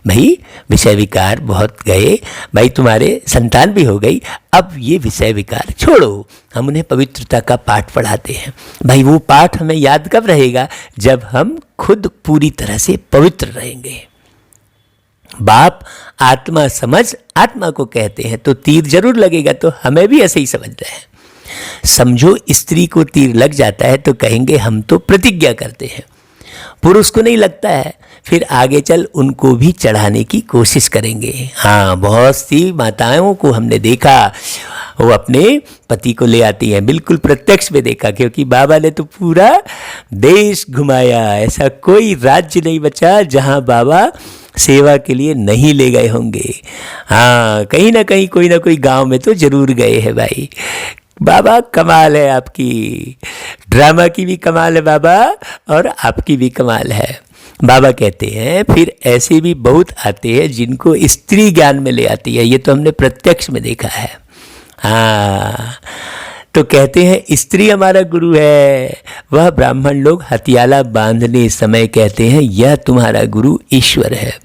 भाई विषय विकार बहुत गए, भाई तुम्हारे संतान भी हो गई, अब ये विषय विकार छोड़ो। हम उन्हें पवित्रता का पाठ पढ़ाते हैं। भाई वो पाठ हमें याद कब रहेगा? जब हम खुद पूरी तरह से पवित्र रहेंगे। बाप आत्मा समझ आत्मा को कहते हैं, तो तीर जरूर लगेगा। तो हमें भी ऐसे ही समझ रहे हैं। समझो स्त्री को तीर लग जाता है तो कहेंगे हम तो प्रतिज्ञा करते हैं। पुरुष को नहीं लगता है, फिर आगे चल उनको भी चढ़ाने की कोशिश करेंगे। हाँ, बहुत सी माताओं को हमने देखा, वो अपने पति को ले आती हैं। बिल्कुल प्रत्यक्ष में देखा, क्योंकि बाबा ने तो पूरा देश घुमाया। ऐसा कोई राज्य नहीं बचा जहाँ बाबा सेवा के लिए नहीं ले गए होंगे। हाँ, कहीं ना कहीं कोई ना कोई गांव में तो जरूर गए हैं भाई। बाबा कमाल है आपकी, ड्रामा की भी कमाल है बाबा, और आपकी भी कमाल है। बाबा कहते हैं फिर ऐसे भी बहुत आते हैं जिनको स्त्री ज्ञान में ले आती है। ये तो हमने प्रत्यक्ष में देखा है। हाँ, तो कहते हैं स्त्री हमारा गुरु है। वह ब्राह्मण लोग हथियाला बांधने समय कहते हैं यह तुम्हारा गुरु ईश्वर है।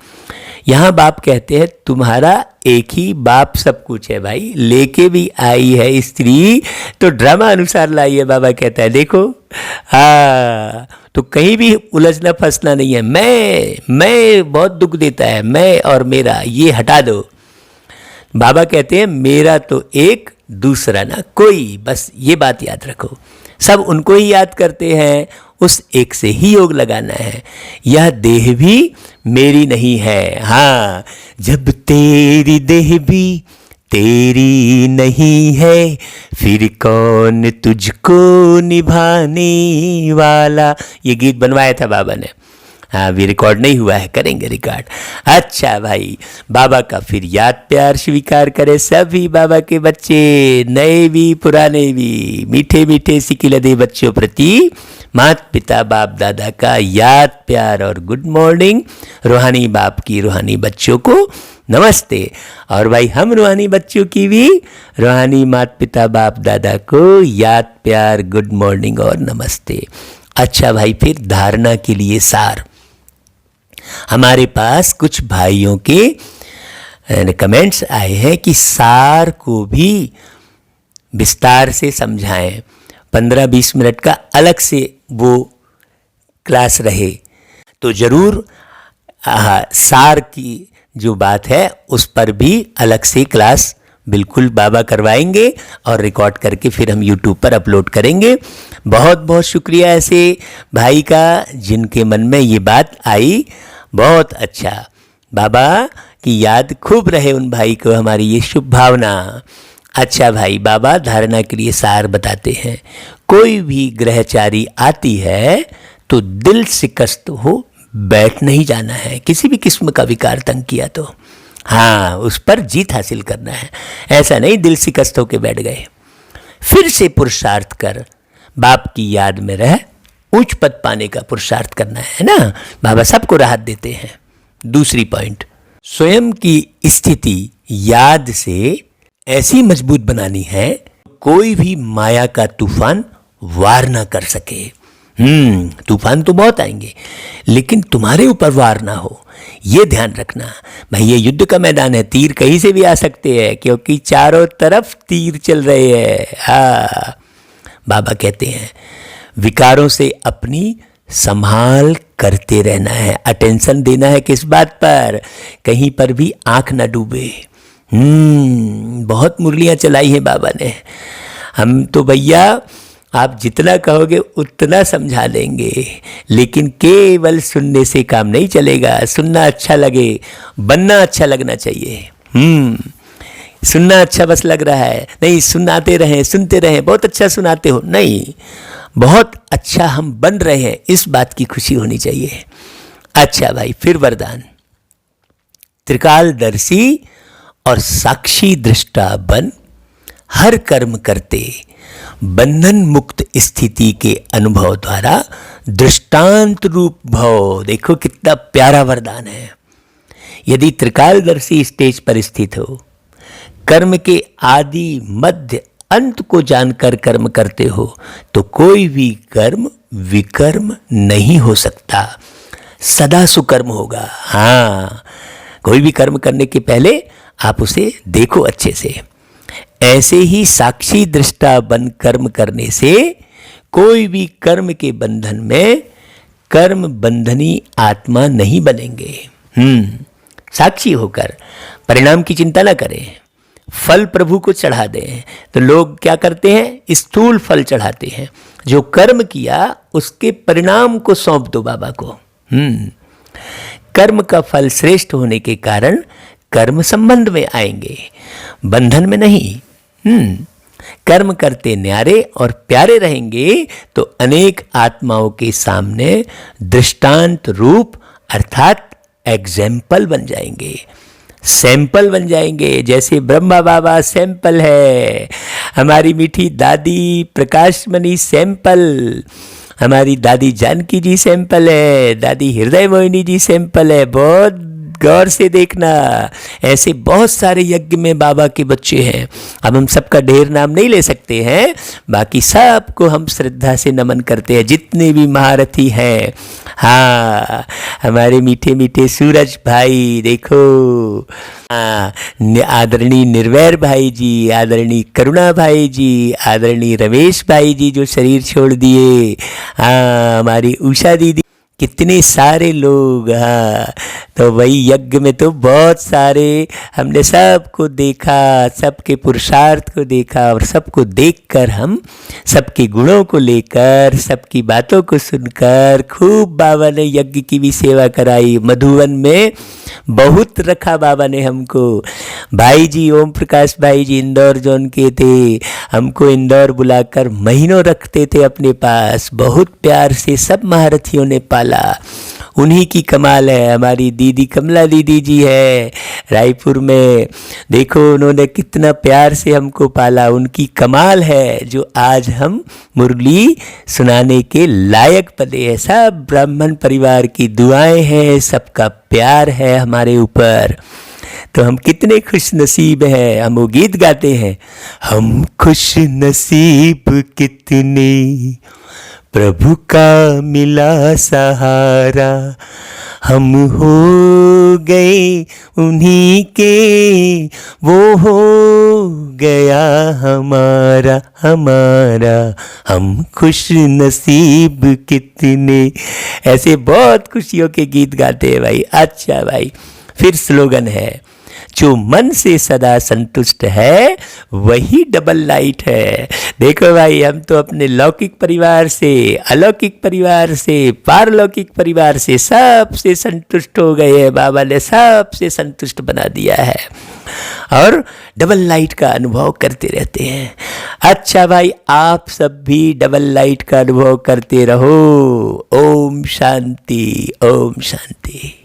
यहाँ बाप कहते हैं तुम्हारा एक ही बाप सब कुछ है भाई। लेके भी आई है स्त्री तो ड्रामा अनुसार लाई है। बाबा कहता है देखो, हाँ, तो कहीं भी उलझना फंसना नहीं है। मैं बहुत दुख देता है, मैं और मेरा ये हटा दो। बाबा कहते हैं मेरा तो एक दूसरा ना कोई, बस ये बात याद रखो। सब उनको ही याद करते हैं, उस एक से ही योग लगाना है। यह देह भी मेरी नहीं है। हाँ, जब तेरी देह भी तेरी नहीं है, फिर कौन तुझको निभाने वाला। ये गीत बनवाया था बाबा ने। हाँ, अभी रिकॉर्ड नहीं हुआ है, करेंगे रिकॉर्ड। अच्छा भाई, बाबा का फिर याद प्यार स्वीकार करें सभी बाबा के बच्चे, नए भी पुराने भी, मीठे मीठे सिकिलदे बच्चों प्रति माता पिता बाप दादा का याद प्यार और गुड मॉर्निंग। रूहानी बाप की रूहानी बच्चों को नमस्ते, और भाई हम रूहानी बच्चों की भी रूहानी माता पिता बाप दादा को याद प्यार गुड मॉर्निंग और नमस्ते। अच्छा भाई, फिर धारणा के लिए सार। हमारे पास कुछ भाइयों के कमेंट्स आए हैं कि सार को भी विस्तार से समझाएं, 15-20 मिनट का अलग से वो क्लास रहे तो ज़रूर सार की जो बात है उस पर भी अलग से क्लास बिल्कुल बाबा करवाएंगे और रिकॉर्ड करके फिर हम YouTube पर अपलोड करेंगे। बहुत बहुत शुक्रिया ऐसे भाई का जिनके मन में ये बात आई, बहुत अच्छा। बाबा की याद खूब रहे उन भाई को, हमारी ये शुभ भावना। अच्छा भाई, बाबा धारणा के लिए सार बताते हैं। कोई भी ग्रहचारी आती है तो दिल शिकस्त हो बैठ नहीं जाना है। किसी भी किस्म का विकार तंग किया तो हाँ, उस पर जीत हासिल करना है। ऐसा नहीं दिल शिकस्त होके बैठ गए। फिर से पुरुषार्थ कर बाप की याद में रह उच्च पद पाने का पुरुषार्थ करना है ना। बाबा सबको राहत देते हैं। दूसरी पॉइंट, स्वयं की स्थिति याद से ऐसी मजबूत बनानी है कोई भी माया का तूफान वार ना कर सके। तूफान तो बहुत आएंगे लेकिन तुम्हारे ऊपर वार ना हो, ये ध्यान रखना। भाई ये युद्ध का मैदान है, तीर कहीं से भी आ सकते हैं क्योंकि चारों तरफ तीर चल रहे हैं। हाँ, बाबा कहते हैं विकारों से अपनी संभाल करते रहना है। अटेंशन देना है किस बात पर, कहीं पर भी आंख ना डूबे। बहुत मुरलियां चलाई हैं बाबा ने। हम तो भैया आप जितना कहोगे उतना समझा लेंगे, लेकिन केवल सुनने से काम नहीं चलेगा। सुनना अच्छा लगे, बनना अच्छा लगना चाहिए। सुनना अच्छा बस लग रहा है नहीं, सुनाते रहें, सुनते रहें, बहुत अच्छा सुनाते हो नहीं, बहुत अच्छा हम बन रहे हैं, इस बात की खुशी होनी चाहिए। अच्छा भाई, फिर वरदान, त्रिकालदर्शी और साक्षी दृष्टा बन, हर कर्म करते बंधन मुक्त स्थिति के अनुभव द्वारा दृष्टांत रूप भव। देखो कितना प्यारा वरदान है। यदि त्रिकालदर्शी स्टेज पर स्थित हो, कर्म के आदि मध्य अंत को जानकर कर्म करते हो तो कोई भी कर्म विकर्म नहीं हो सकता, सदा सुकर्म होगा। हाँ, कोई भी कर्म करने के पहले आप उसे देखो अच्छे से। ऐसे ही साक्षी दृष्टा बन कर्म करने से कोई भी कर्म के बंधन में कर्म बंधनी आत्मा नहीं बनेंगे। साक्षी होकर परिणाम की चिंता न करें, फल प्रभु को चढ़ा दें। तो लोग क्या करते हैं, स्थूल फल चढ़ाते हैं। जो कर्म किया उसके परिणाम को सौंप दो बाबा को। कर्म का फल श्रेष्ठ होने के कारण कर्म संबंध में आएंगे, बंधन में नहीं। कर्म करते न्यारे और प्यारे रहेंगे तो अनेक आत्माओं के सामने दृष्टांत रूप अर्थात एग्जाम्पल बन जाएंगे, सैंपल बन जाएंगे। जैसे ब्रह्मा बाबा सैंपल है, हमारी मीठी दादी प्रकाशमणि सैंपल, हमारी दादी जानकी जी सैंपल है, दादी हृदय मोहिनी जी सैंपल है। बहुत गौर से देखना, ऐसे बहुत सारे यज्ञ में बाबा के बच्चे हैं। अब हम सबका ढेर नाम नहीं ले सकते हैं, बाकी सबको हम श्रद्धा से नमन करते हैं, जितने भी महारथी हैं। हाँ, हमारे मीठे मीठे सूरज भाई देखो, आदरणीय निर्वैर भाई जी, आदरणीय करुणा भाई जी, आदरणीय रमेश भाई जी जो शरीर छोड़ दिए, हाँ, हमारी उषा दीदी कितने सारे लोग, हाँ, तो वही यज्ञ में तो बहुत सारे, हमने सबको देखा, सबके पुरुषार्थ को देखा, और सबको देखकर हम सबके गुणों को लेकर, सबकी बातों को सुनकर खूब बाबा ने यज्ञ की भी सेवा कराई। मधुवन में बहुत रखा बाबा ने हमको। भाई जी, ओम प्रकाश भाई जी इंदौर जोन के थे, हमको इंदौर बुलाकर महीनों रखते थे अपने पास। बहुत प्यार से सब महारथियों ने पाला, उन्हीं की कमाल है। हमारी दीदी कमला दीदी जी है रायपुर में, देखो उन्होंने कितना प्यार से हमको पाला, उनकी कमाल है जो आज हम मुरली सुनाने के लायक बने हैं। सब ब्राह्मण परिवार की दुआएं हैं, सबका प्यार है हमारे ऊपर। तो हम कितने खुश नसीब हैं। हम वो गीत गाते हैं, हम खुश नसीब कितने, प्रभु का मिला सहारा, हम हो गए उन्हीं के, वो हो गया हमारा हमारा, हम खुश नसीब कितने। ऐसे बहुत खुशियों के गीत गाते हैं भाई। अच्छा भाई, फिर स्लोगन है, जो मन से सदा संतुष्ट है वही डबल लाइट है। देखो भाई, हम तो अपने लौकिक परिवार से, अलौकिक परिवार से, पारलौकिक परिवार से सबसे संतुष्ट हो गए हैं। बाबा ने सबसे संतुष्ट बना दिया है और डबल लाइट का अनुभव करते रहते हैं। अच्छा भाई, आप सब भी डबल लाइट का अनुभव करते रहो। ओम शांति, ओम शांति।